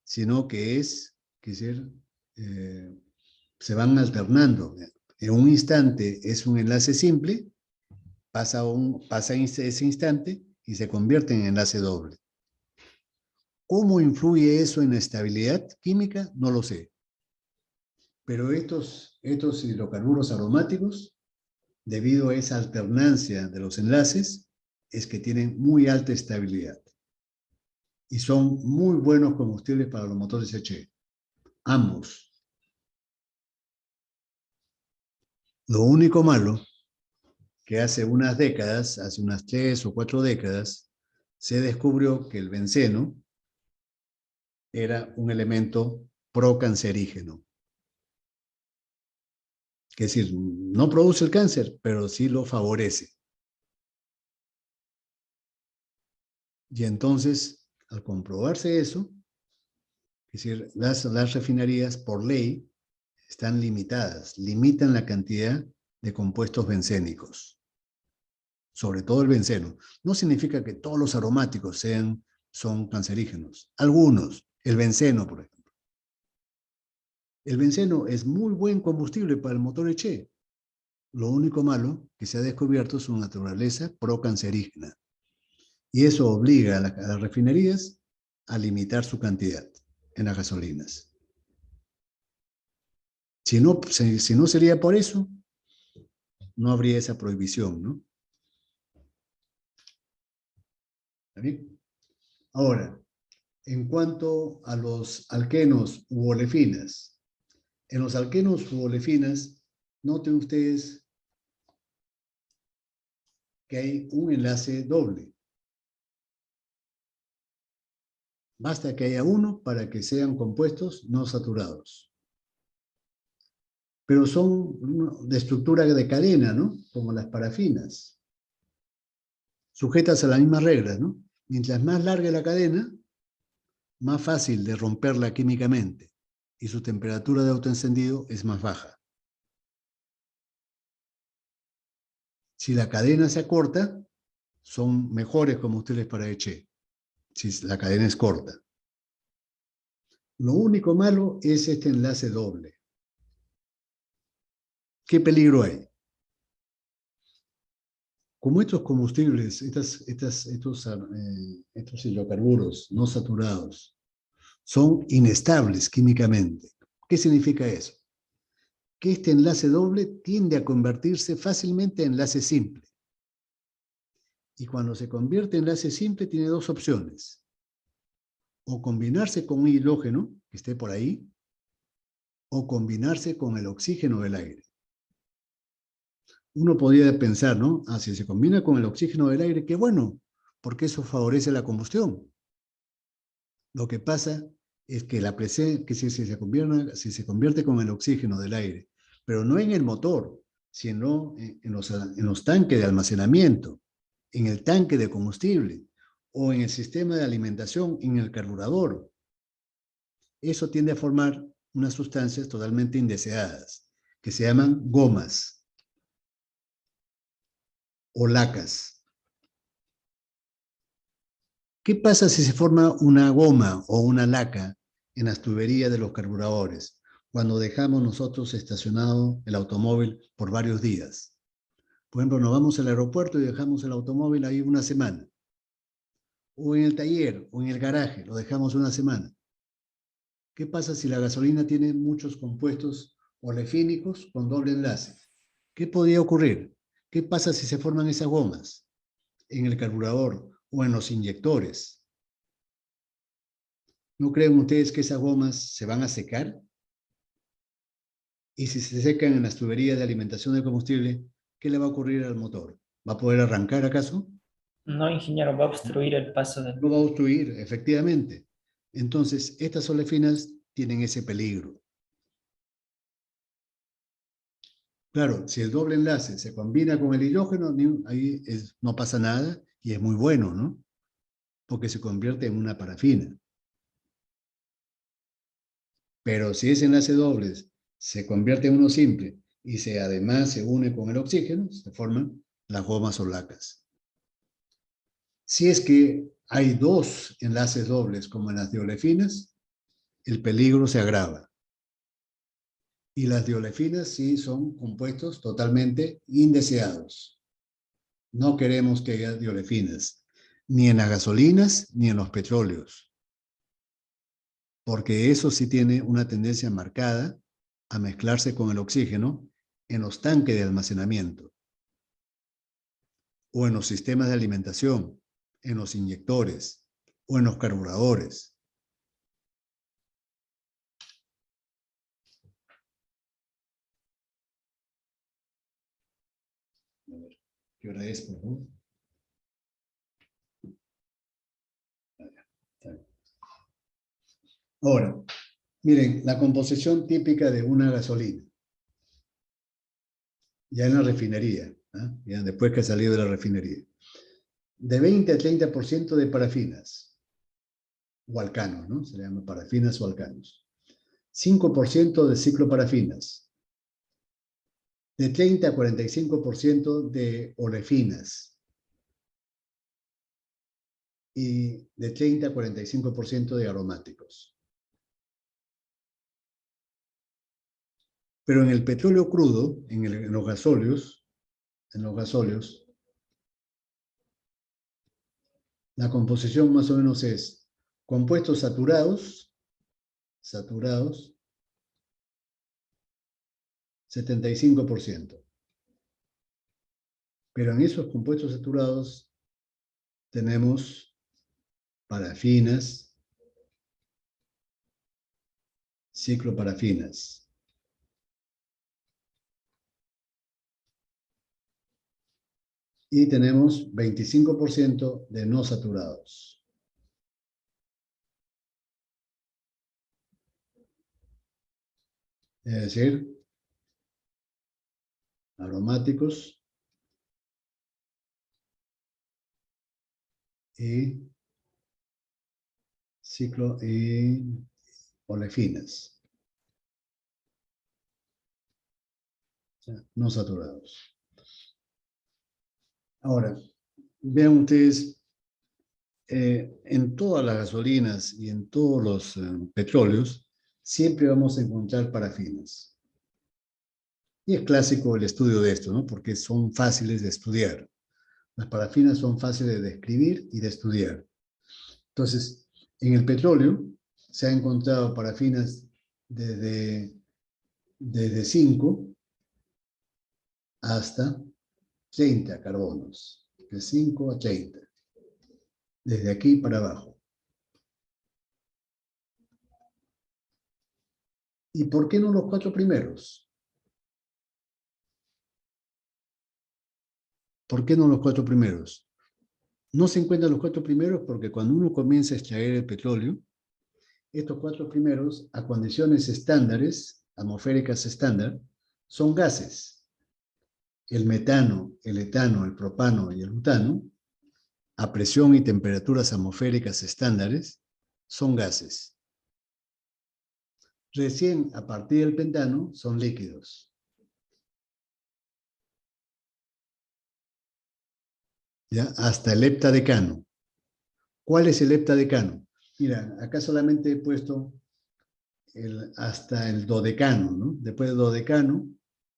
sino que se van alternando. En un instante es un enlace simple, pasa ese instante y se convierte en enlace doble. ¿Cómo influye eso en la estabilidad química? No lo sé. Pero estos hidrocarburos aromáticos, debido a esa alternancia de los enlaces, es que tienen muy alta estabilidad. Y son muy buenos combustibles para los motores HE. Ambos. Lo único malo, que hace unas 3 o 4 décadas, se descubrió que el benceno era un elemento procancerígeno. Es decir, no produce el cáncer, pero sí lo favorece. Y entonces, al comprobarse eso, es decir, las refinerías por ley están limitadas, limitan la cantidad de compuestos bencénicos, sobre todo el benceno. No significa que todos los aromáticos son cancerígenos. Algunos, el benceno, por ejemplo. El benceno es muy buen combustible para el motor HE. Lo único malo que se ha descubierto es su naturaleza procancerígena. Y eso obliga a las refinerías a limitar su cantidad en las gasolinas. Si no sería por eso, no habría esa prohibición, ¿no? ¿Está bien? Ahora, en cuanto a los alquenos u olefinas, en los alquenos u olefinas, noten ustedes que hay un enlace doble. Basta que haya uno para que sean compuestos no saturados. Pero son de estructura de cadena, ¿no? Como las parafinas. Sujetas a las mismas reglas, ¿no? Mientras más larga la cadena, más fácil de romperla químicamente y su temperatura de autoencendido es más baja. Si la cadena se acorta, son mejores combustibles para HE, si la cadena es corta. Lo único malo es este enlace doble. ¿Qué peligro hay? Como estos combustibles, estos hidrocarburos no saturados, son inestables químicamente. ¿Qué significa eso? Que este enlace doble tiende a convertirse fácilmente en enlace simple. Y cuando se convierte en enlace simple, tiene dos opciones. O combinarse con un hidrógeno, que esté por ahí, o combinarse con el oxígeno del aire. Uno podría pensar, ¿no? Si se combina con el oxígeno del aire, qué bueno, porque eso favorece la combustión. Lo que pasa es que si se convierte con el oxígeno del aire, pero no en el motor, sino en los tanques de almacenamiento, en el tanque de combustible o en el sistema de alimentación, en el carburador. Eso tiende a formar unas sustancias totalmente indeseadas, que se llaman gomas o lacas. ¿Qué pasa si se forma una goma o una laca en las tuberías de los carburadores cuando dejamos nosotros estacionado el automóvil por varios días? Por ejemplo, nos vamos al aeropuerto y dejamos el automóvil ahí una semana. O en el taller o en el garaje, lo dejamos una semana. ¿Qué pasa si la gasolina tiene muchos compuestos olefínicos con doble enlace? ¿Qué podría ocurrir? ¿Qué pasa si se forman esas gomas en el carburador o en los inyectores? ¿No creen ustedes que esas gomas se van a secar? Y si se secan en las tuberías de alimentación de combustible, ¿qué le va a ocurrir al motor? ¿Va a poder arrancar acaso? No, ingeniero, va a obstruir el paso del... No va a obstruir, efectivamente. Entonces, estas olefinas tienen ese peligro. Claro, si el doble enlace se combina con el hidrógeno, ahí no pasa nada y es muy bueno, ¿no? Porque se convierte en una parafina. Pero si ese enlace doble se convierte en uno simple y además se une con el oxígeno, se forman las gomas o lacas. Si es que hay dos enlaces dobles, como en las diolefinas, el peligro se agrava. Y las diolefinas sí son compuestos totalmente indeseados. No queremos que haya diolefinas, ni en las gasolinas, ni en los petróleos. Porque eso sí tiene una tendencia marcada a mezclarse con el oxígeno en los tanques de almacenamiento, o en los sistemas de alimentación, en los inyectores, o en los carburadores. A ver, ¿qué hora es, por favor? Ahora, miren, la composición típica de una gasolina, ya en la refinería, ¿eh? Ya después que ha salido de la refinería, de 20 a 30% de parafinas, o alcanos, ¿no? Se le llama parafinas o alcanos. 5% de cicloparafinas, de 30 a 45% de olefinas, y de 30 a 45% de aromáticos. Pero en el petróleo crudo, en los gasóleos, la composición más o menos es compuestos saturados, 75%. Pero en esos compuestos saturados tenemos parafinas, cicloparafinas. Y tenemos 25% de no saturados. Es decir, aromáticos y olefinas, o sea, no saturados. Ahora, vean ustedes, en todas las gasolinas y en todos los petróleos, siempre vamos a encontrar parafinas. Y es clásico el estudio de esto, ¿no? Porque son fáciles de estudiar. Las parafinas son fáciles de describir y de estudiar. Entonces, en el petróleo se han encontrado parafinas desde 5 hasta 30 carbonos, de 5 a 30, desde aquí para abajo. ¿Y por qué no los 4 primeros? ¿Por qué no los 4 primeros? No se encuentran los 4 primeros porque cuando uno comienza a extraer el petróleo, estos 4 primeros, a condiciones estándares, atmosféricas estándar, son gases. El metano, el etano, el propano y el butano, a presión y temperaturas atmosféricas estándares, son gases. Recién a partir del pentano son líquidos. ¿Ya? Hasta el heptadecano. ¿Cuál es el heptadecano? Mira, acá solamente he puesto hasta el dodecano, ¿no? Después del dodecano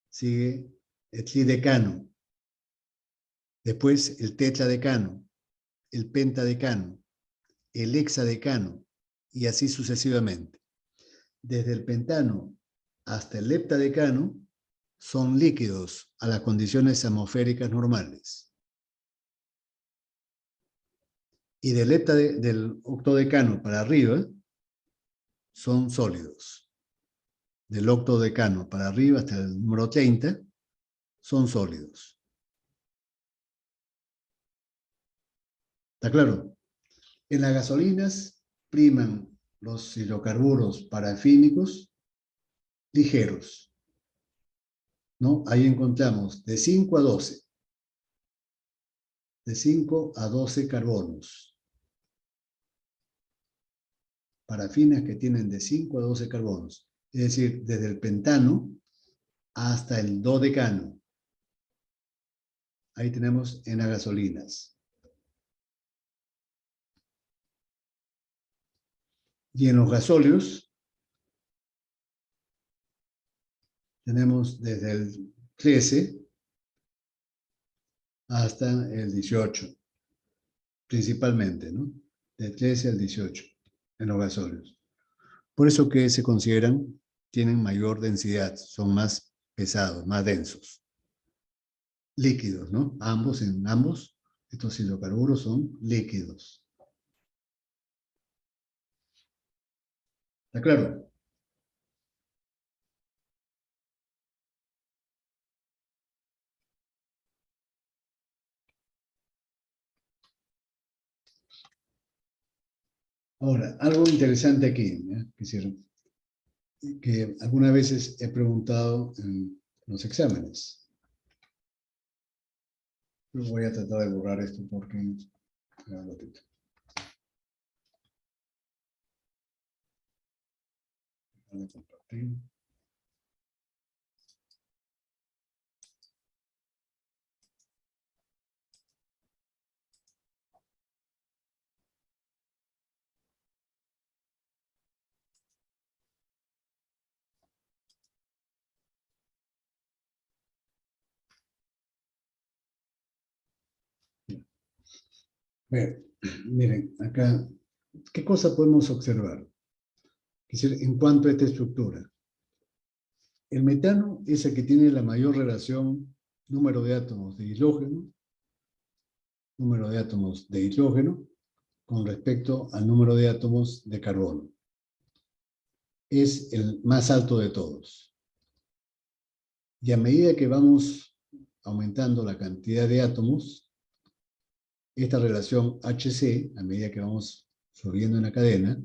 sigue el tridecano. Después el tetradecano, el pentadecano, el hexadecano y así sucesivamente. Desde el pentano hasta el heptadecano son líquidos a las condiciones atmosféricas normales. Y del octodecano para arriba son sólidos. Del octodecano para arriba hasta el número 30 son sólidos. ¿Está claro? En las gasolinas priman los hidrocarburos parafínicos ligeros. ¿no? Ahí encontramos de 5 a 12. De 5 a 12 carbonos. Parafinas que tienen de 5 a 12 carbonos. Es decir, desde el pentano hasta el dodecano. Ahí tenemos en las gasolinas. Y en los gasóleos tenemos desde el 13 hasta el 18, principalmente, ¿no? De 13 al 18 en los gasóleos. Por eso que se consideran, tienen mayor densidad, son más pesados, más densos. Líquidos, ¿no? En ambos, estos hidrocarburos son líquidos. ¿Está claro? Ahora, algo interesante aquí, ¿eh? Que algunas veces he preguntado en los exámenes. Pero voy a tratar de borrar esto porque... Un ratito. Voy a compartir. Bien, miren, acá, ¿qué cosa podemos observar? Es decir, en cuanto a esta estructura. El metano es el que tiene la mayor relación número de átomos de hidrógeno con respecto al número de átomos de carbono. Es el más alto de todos. Y a medida que vamos aumentando la cantidad de átomos, esta relación HC, a medida que vamos subiendo en la cadena,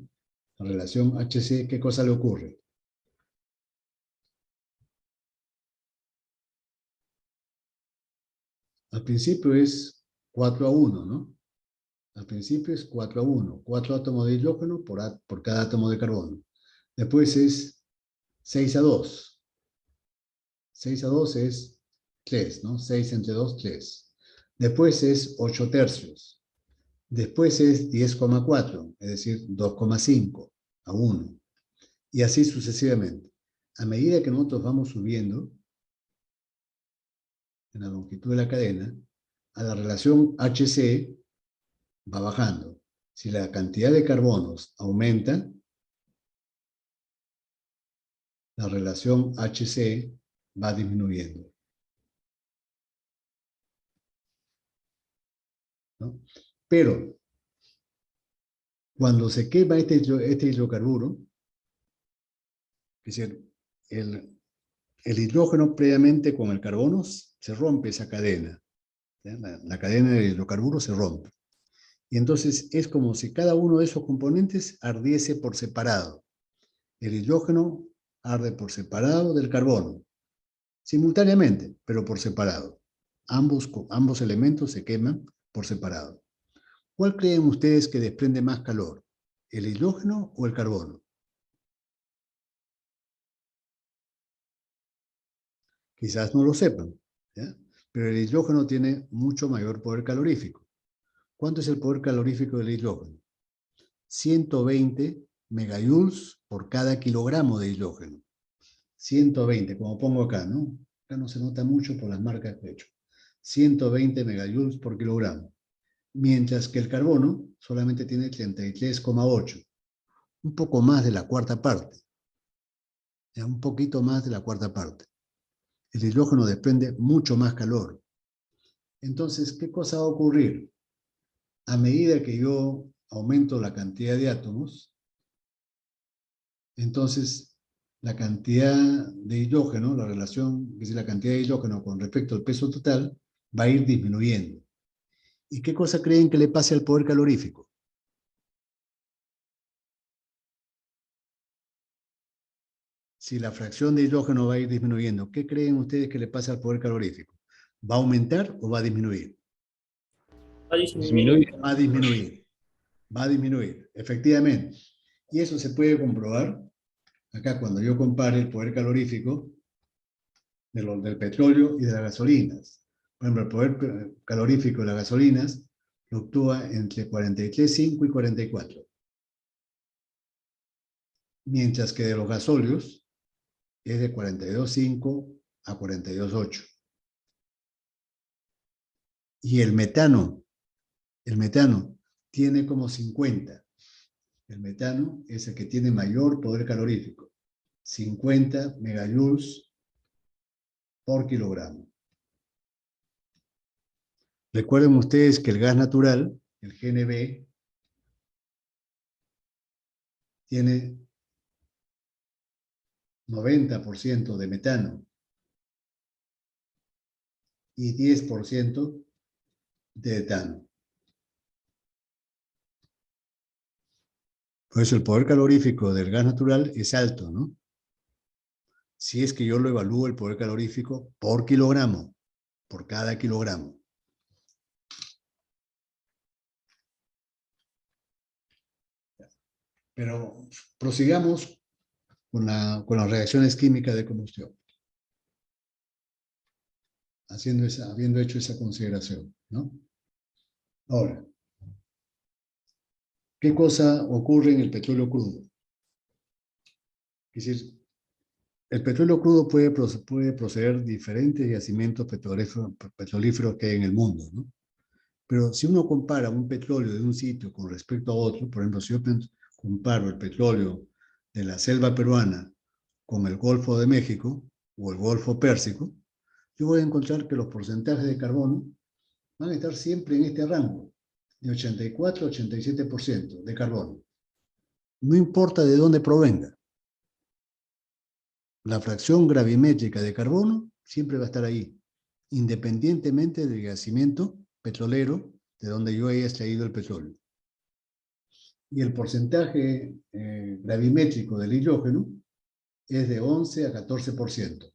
la relación HC, ¿qué cosa le ocurre? Al principio es 4 a 1, ¿no? Al principio es 4 a 1, 4 átomos de hidrógeno por cada átomo de carbono. Después es 6 a 2. 6 a 2 es 3, ¿no? 6 entre 2, 3. Después es 8 tercios. Después es 10,4, es decir, 2,5 a 1. Y así sucesivamente. A medida que nosotros vamos subiendo en la longitud de la cadena, a la relación HC va bajando. Si la cantidad de carbonos aumenta, la relación HC va disminuyendo, ¿no? Pero, cuando se quema este hidrocarburo, es decir, el hidrógeno previamente con el carbono, se rompe esa cadena. ¿Ya? La cadena del hidrocarburo se rompe. Y entonces es como si cada uno de esos componentes ardiese por separado. El hidrógeno arde por separado del carbono, simultáneamente, pero por separado. Ambos elementos se queman por separado. ¿Cuál creen ustedes que desprende más calor? ¿El hidrógeno o el carbono? Quizás no lo sepan, ¿ya? Pero el hidrógeno tiene mucho mayor poder calorífico. ¿Cuánto es el poder calorífico del hidrógeno? 120 megajoules por cada kilogramo de hidrógeno. 120, como pongo acá, ¿no? Acá no se nota mucho por las marcas que he hecho. 120 megajoules por kilogramo. Mientras que el carbono solamente tiene 33,8. Un poco más de la cuarta parte. Ya, un poquito más de la cuarta parte. El hidrógeno desprende mucho más calor. Entonces, ¿qué cosa va a ocurrir? A medida que yo aumento la cantidad de átomos, entonces la cantidad de hidrógeno, la relación, es decir, la cantidad de hidrógeno con respecto al peso total, va a ir disminuyendo. ¿Y qué cosa creen que le pase al poder calorífico? si la fracción de hidrógeno va a ir disminuyendo, ¿qué creen ustedes que le pasa al poder calorífico? ¿Va a aumentar o va a disminuir? Va a disminuir. Va a disminuir. Va a disminuir, efectivamente. Y eso se puede comprobar acá cuando yo compare el poder calorífico del petróleo y de las gasolinas. Por ejemplo, el poder calorífico de las gasolinas fluctúa entre 43,5 y 44. Mientras que de los gasóleos es de 42,5 a 42,8. Y el metano tiene como 50. El metano es el que tiene mayor poder calorífico, 50 megajoules por kilogramo. Recuerden ustedes que el gas natural, el GNV, tiene 90% de metano y 10% de etano. Por eso el poder calorífico del gas natural es alto, ¿no? Si es que yo lo evalúo el poder calorífico por kilogramo, por cada kilogramo. Pero prosigamos con las reacciones químicas de combustión. Habiendo hecho esa consideración, ¿no? Ahora, ¿qué cosa ocurre en el petróleo crudo? Es decir, el petróleo crudo puede proceder de diferentes yacimientos petrolíferos que hay en el mundo, ¿no? Pero si uno compara un petróleo de un sitio con respecto a otro, por ejemplo, si yo comparo el petróleo de la selva peruana con el Golfo de México o el Golfo Pérsico, yo voy a encontrar que los porcentajes de carbono van a estar siempre en este rango, de 84 a 87% de carbono. No importa de dónde provenga. La fracción gravimétrica de carbono siempre va a estar ahí, independientemente del yacimiento petrolero de donde yo haya extraído el petróleo. Y el porcentaje gravimétrico del hidrógeno es de 11 a 14%.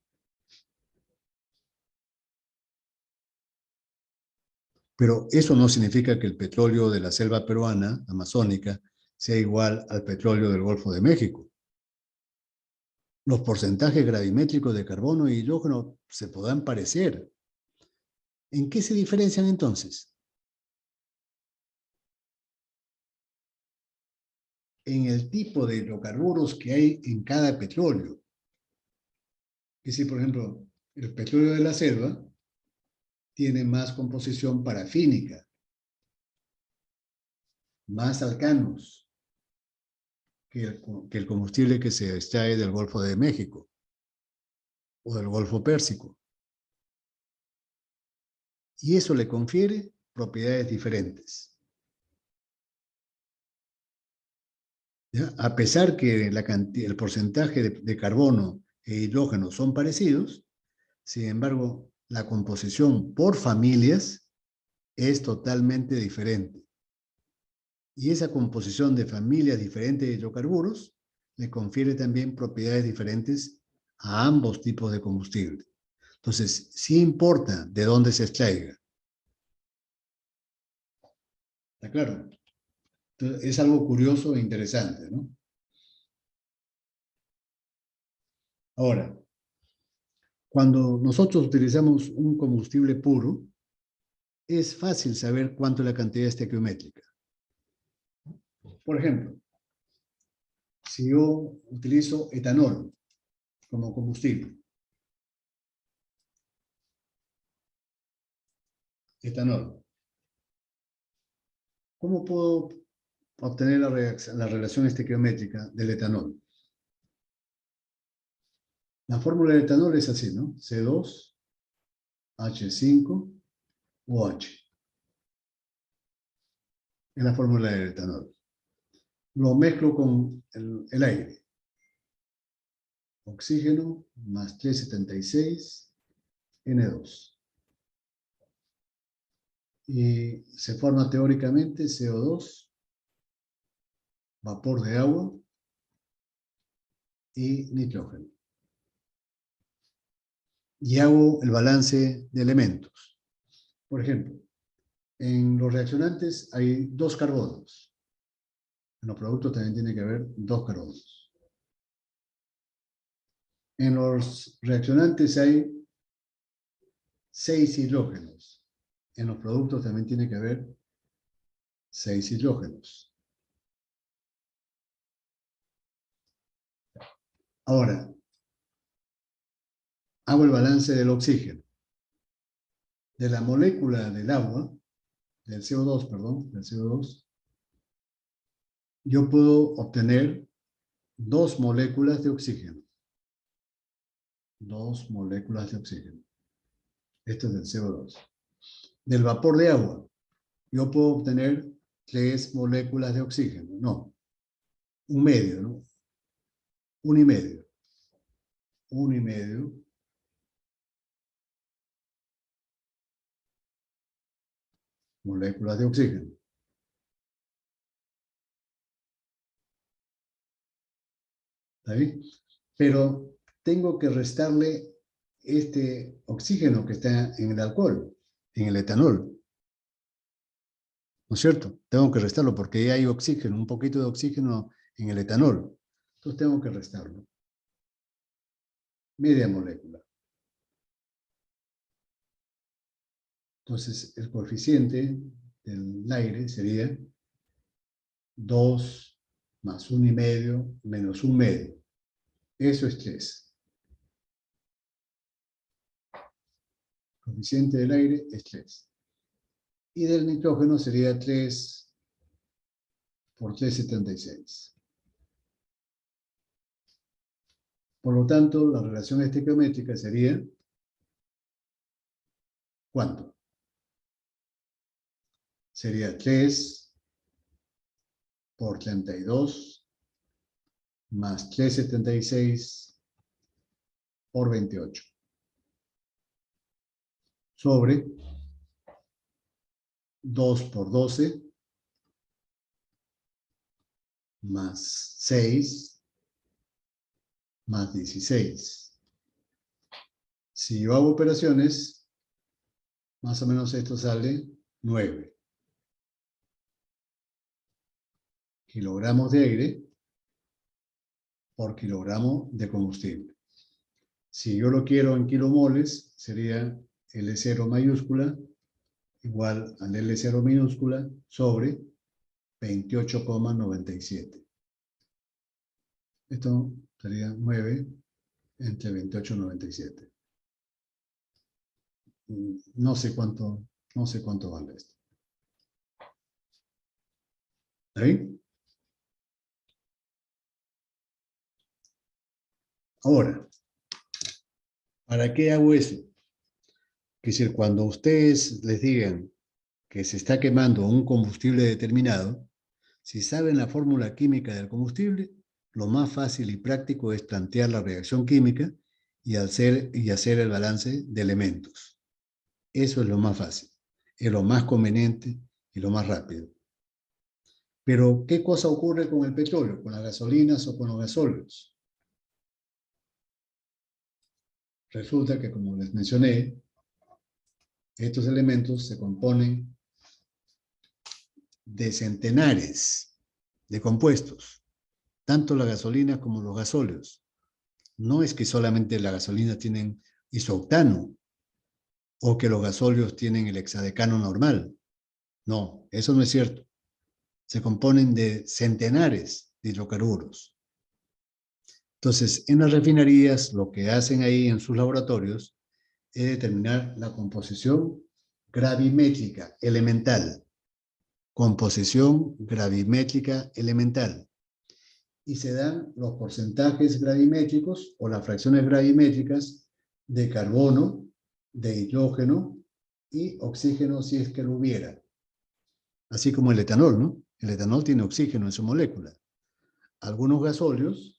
Pero eso no significa que el petróleo de la selva peruana, amazónica, sea igual al petróleo del Golfo de México. Los porcentajes gravimétricos de carbono e hidrógeno se podrán parecer. ¿En qué se diferencian entonces? En el tipo de hidrocarburos que hay en cada petróleo. Es decir, por ejemplo, el petróleo de la selva tiene más composición parafínica, más alcanos que el combustible que se extrae del Golfo de México o del Golfo Pérsico. Y eso le confiere propiedades diferentes. ¿Ya? A pesar que el porcentaje de carbono e hidrógeno son parecidos, sin embargo, la composición por familias es totalmente diferente. Y esa composición de familias diferentes de hidrocarburos le confiere también propiedades diferentes a ambos tipos de combustible. Entonces, sí importa de dónde se extraiga. ¿Está claro? Entonces, es algo curioso e interesante, ¿no? Ahora, cuando nosotros utilizamos un combustible puro, es fácil saber cuánto es la cantidad estequiométrica. Por ejemplo, si yo utilizo etanol como combustible, etanol, ¿cómo puedo obtener la relación estequiométrica del etanol? La fórmula del etanol es así, ¿no? C2H5OH. Es la fórmula del etanol. Lo mezclo con el aire. Oxígeno más 376 N2. Y se forma teóricamente CO2, vapor de agua y nitrógeno. y hago el balance de elementos. Por ejemplo, en los reaccionantes hay 2 carbonos. En los productos también tiene que haber 2 carbonos. En los reaccionantes hay 6 hidrógenos. En los productos también tiene que haber 6 hidrógenos. Ahora, hago el balance del oxígeno. De la molécula del agua, del CO2, perdón, del CO2, yo puedo obtener 2 moléculas de oxígeno. 2 moléculas de oxígeno. Esto es del CO2. Del vapor de agua, yo puedo obtener 3 moléculas de oxígeno. No, un medio, ¿no? 1,5. 1,5 moléculas de oxígeno. ¿Está bien? Pero tengo que restarle este oxígeno que está en el alcohol, en el etanol. ¿No es cierto? Tengo que restarlo porque ya hay oxígeno, un poquito de oxígeno en el etanol. Entonces tengo que restarlo. Media molécula. Entonces el coeficiente del aire sería 2 más 1,5 menos 1,5. Eso es 3. El coeficiente del aire es 3. Y del nitrógeno sería 3 por 3,76. Por lo tanto, la relación estequiométrica sería, ¿cuánto? Sería 3 por 32 más 3,76 por 28. Sobre 2 por 12 más 6 más 16. Si yo hago operaciones, más o menos esto sale 9 kilogramos de aire por kilogramo de combustible. Si yo lo quiero en kilomoles, sería L0 mayúscula igual al L0 minúscula sobre 28,97. Esto sería 9 entre 28,97. No sé cuánto vale esto. ¿Ahí? Ahora, ¿para qué hago eso? Es decir, cuando ustedes les digan que se está quemando un combustible determinado, si saben la fórmula química del combustible, lo más fácil y práctico es plantear la reacción química y hacer el balance de elementos. Eso es lo más fácil, es lo más conveniente y lo más rápido. Pero, ¿qué cosa ocurre con el petróleo, con las gasolinas o con los gasóleos? Resulta que, como les mencioné, estos elementos se componen de centenares de compuestos, tanto la gasolina como los gasóleos. No es que solamente la gasolina tienen isooctano o que los gasóleos tienen el hexadecano normal. No, eso no es cierto. Se componen de centenares de hidrocarburos. Entonces, en las refinerías, lo que hacen ahí en sus laboratorios es determinar la composición gravimétrica elemental. Composición gravimétrica elemental. Y se dan los porcentajes gravimétricos o las fracciones gravimétricas de carbono, de hidrógeno y oxígeno si es que lo hubiera. Así como el etanol, ¿no? El etanol tiene oxígeno en su molécula. Algunos gasóleos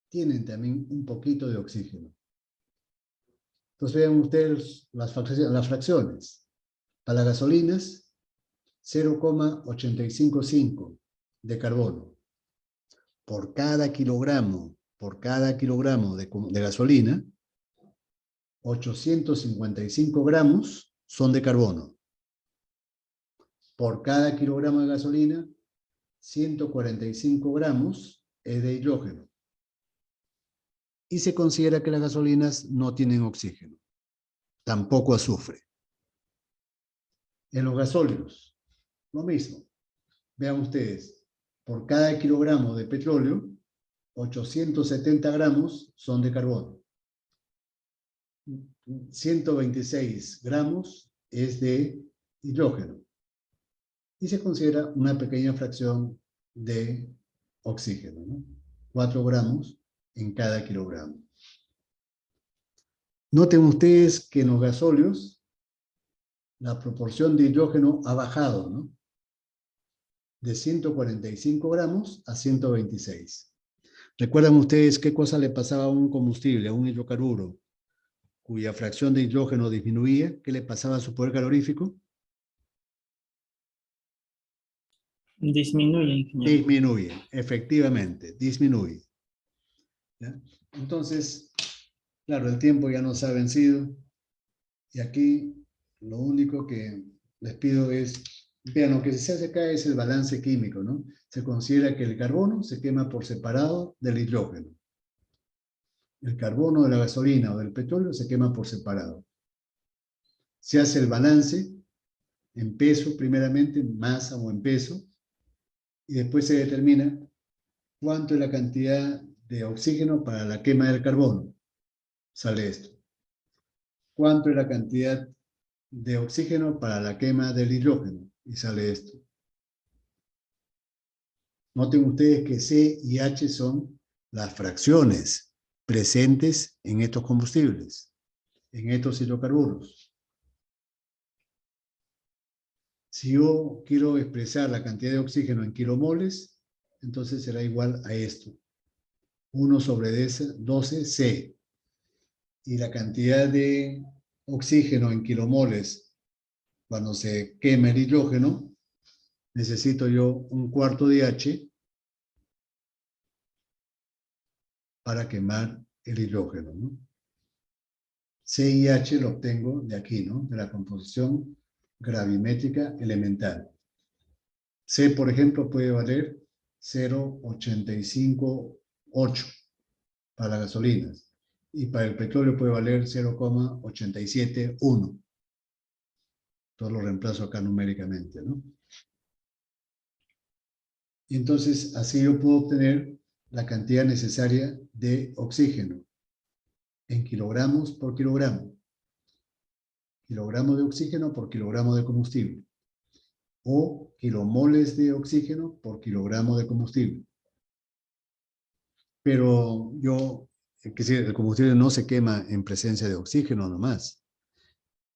tienen también un poquito de oxígeno. Entonces vean ustedes las fracciones. Para las gasolinas, 0,855 de carbono. Por cada kilogramo de gasolina, 855 gramos son de carbono. Por cada kilogramo de gasolina, 145 gramos es de hidrógeno. Y se considera que las gasolinas no tienen oxígeno, tampoco azufre. En los gasóleos, lo mismo. Vean ustedes, por cada kilogramo de petróleo, 870 gramos son de carbono. 126 gramos es de hidrógeno. Y se considera una pequeña fracción de oxígeno, ¿no? 4 gramos en cada kilogramo. Noten ustedes que en los gasóleos la proporción de hidrógeno ha bajado, ¿no? De 145 gramos a 126. ¿Recuerdan ustedes qué cosa le pasaba a un combustible, a un hidrocarburo, cuya fracción de hidrógeno disminuía? ¿Qué le pasaba a su poder calorífico? Disminuye, ingeniero. Disminuye, efectivamente, disminuye. ¿Ya? Entonces, claro, el tiempo ya nos ha vencido. Y aquí lo único que les pido es, vean, lo que se hace acá es el balance químico, ¿no? Se considera que el carbono se quema por separado del hidrógeno. El carbono de la gasolina o del petróleo se quema por separado. Se hace el balance en peso, primeramente, en masa o en peso, y después se determina cuánto es la cantidad de oxígeno para la quema del carbono. Sale esto. ¿Cuánto es la cantidad de oxígeno para la quema del hidrógeno? Y sale esto. Noten ustedes que C y H son las fracciones presentes en estos combustibles, en estos hidrocarburos. Si yo quiero expresar la cantidad de oxígeno en kilomoles, entonces será igual a esto. 1 sobre 12 C. Y la cantidad de oxígeno en kilomoles cuando se quema el hidrógeno, necesito yo 1/4 de H para quemar el hidrógeno, ¿no? C y H lo obtengo de aquí, ¿no? De la composición gravimétrica elemental. C, por ejemplo, puede valer 0,858 para las gasolinas. Y para el petróleo puede valer 0,871. Todo lo reemplazo acá numéricamente, ¿no? Y entonces, así yo puedo obtener la cantidad necesaria de oxígeno en kilogramos por kilogramo. Kilogramo de oxígeno por kilogramo de combustible. O kilomoles de oxígeno por kilogramo de combustible. Pero el combustible no se quema en presencia de oxígeno nomás.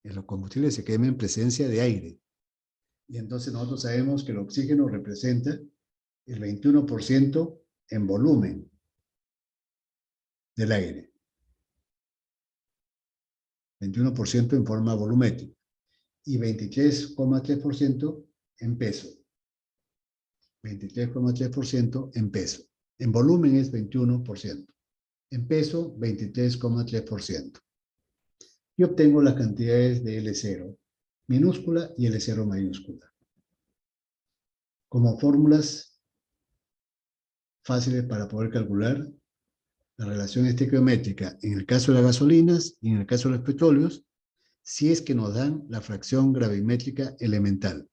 El combustible se quema en presencia de aire. Y entonces nosotros sabemos que el oxígeno representa el 21% en volumen del aire. 21% en forma volumétrica. Y 23,3% en peso. 23,3% en peso. En volumen es 21%. En peso, 23,3%. Y obtengo las cantidades de L0 minúscula y L0 mayúscula. Como fórmulas fáciles para poder calcular la relación estequiométrica en el caso de las gasolinas y en el caso de los petróleos, si es que nos dan la fracción gravimétrica elemental.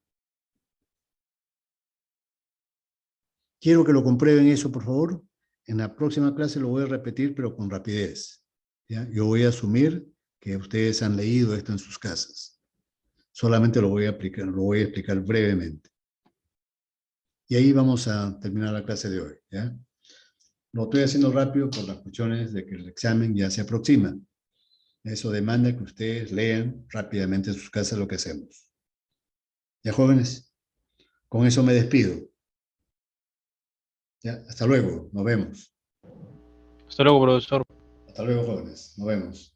Quiero que lo comprueben eso, por favor. En la próxima clase lo voy a repetir, pero con rapidez, ¿ya? Yo voy a asumir que ustedes han leído esto en sus casas. Solamente lo voy a explicar brevemente. Y ahí vamos a terminar la clase de hoy, ¿ya? Lo estoy haciendo rápido por las cuestiones de que el examen ya se aproxima. Eso demanda que ustedes lean rápidamente en sus casas lo que hacemos. ¿Ya, jóvenes? Con eso me despido. ¿Ya? Hasta luego, nos vemos. Hasta luego, profesor. Hasta luego, jóvenes, nos vemos.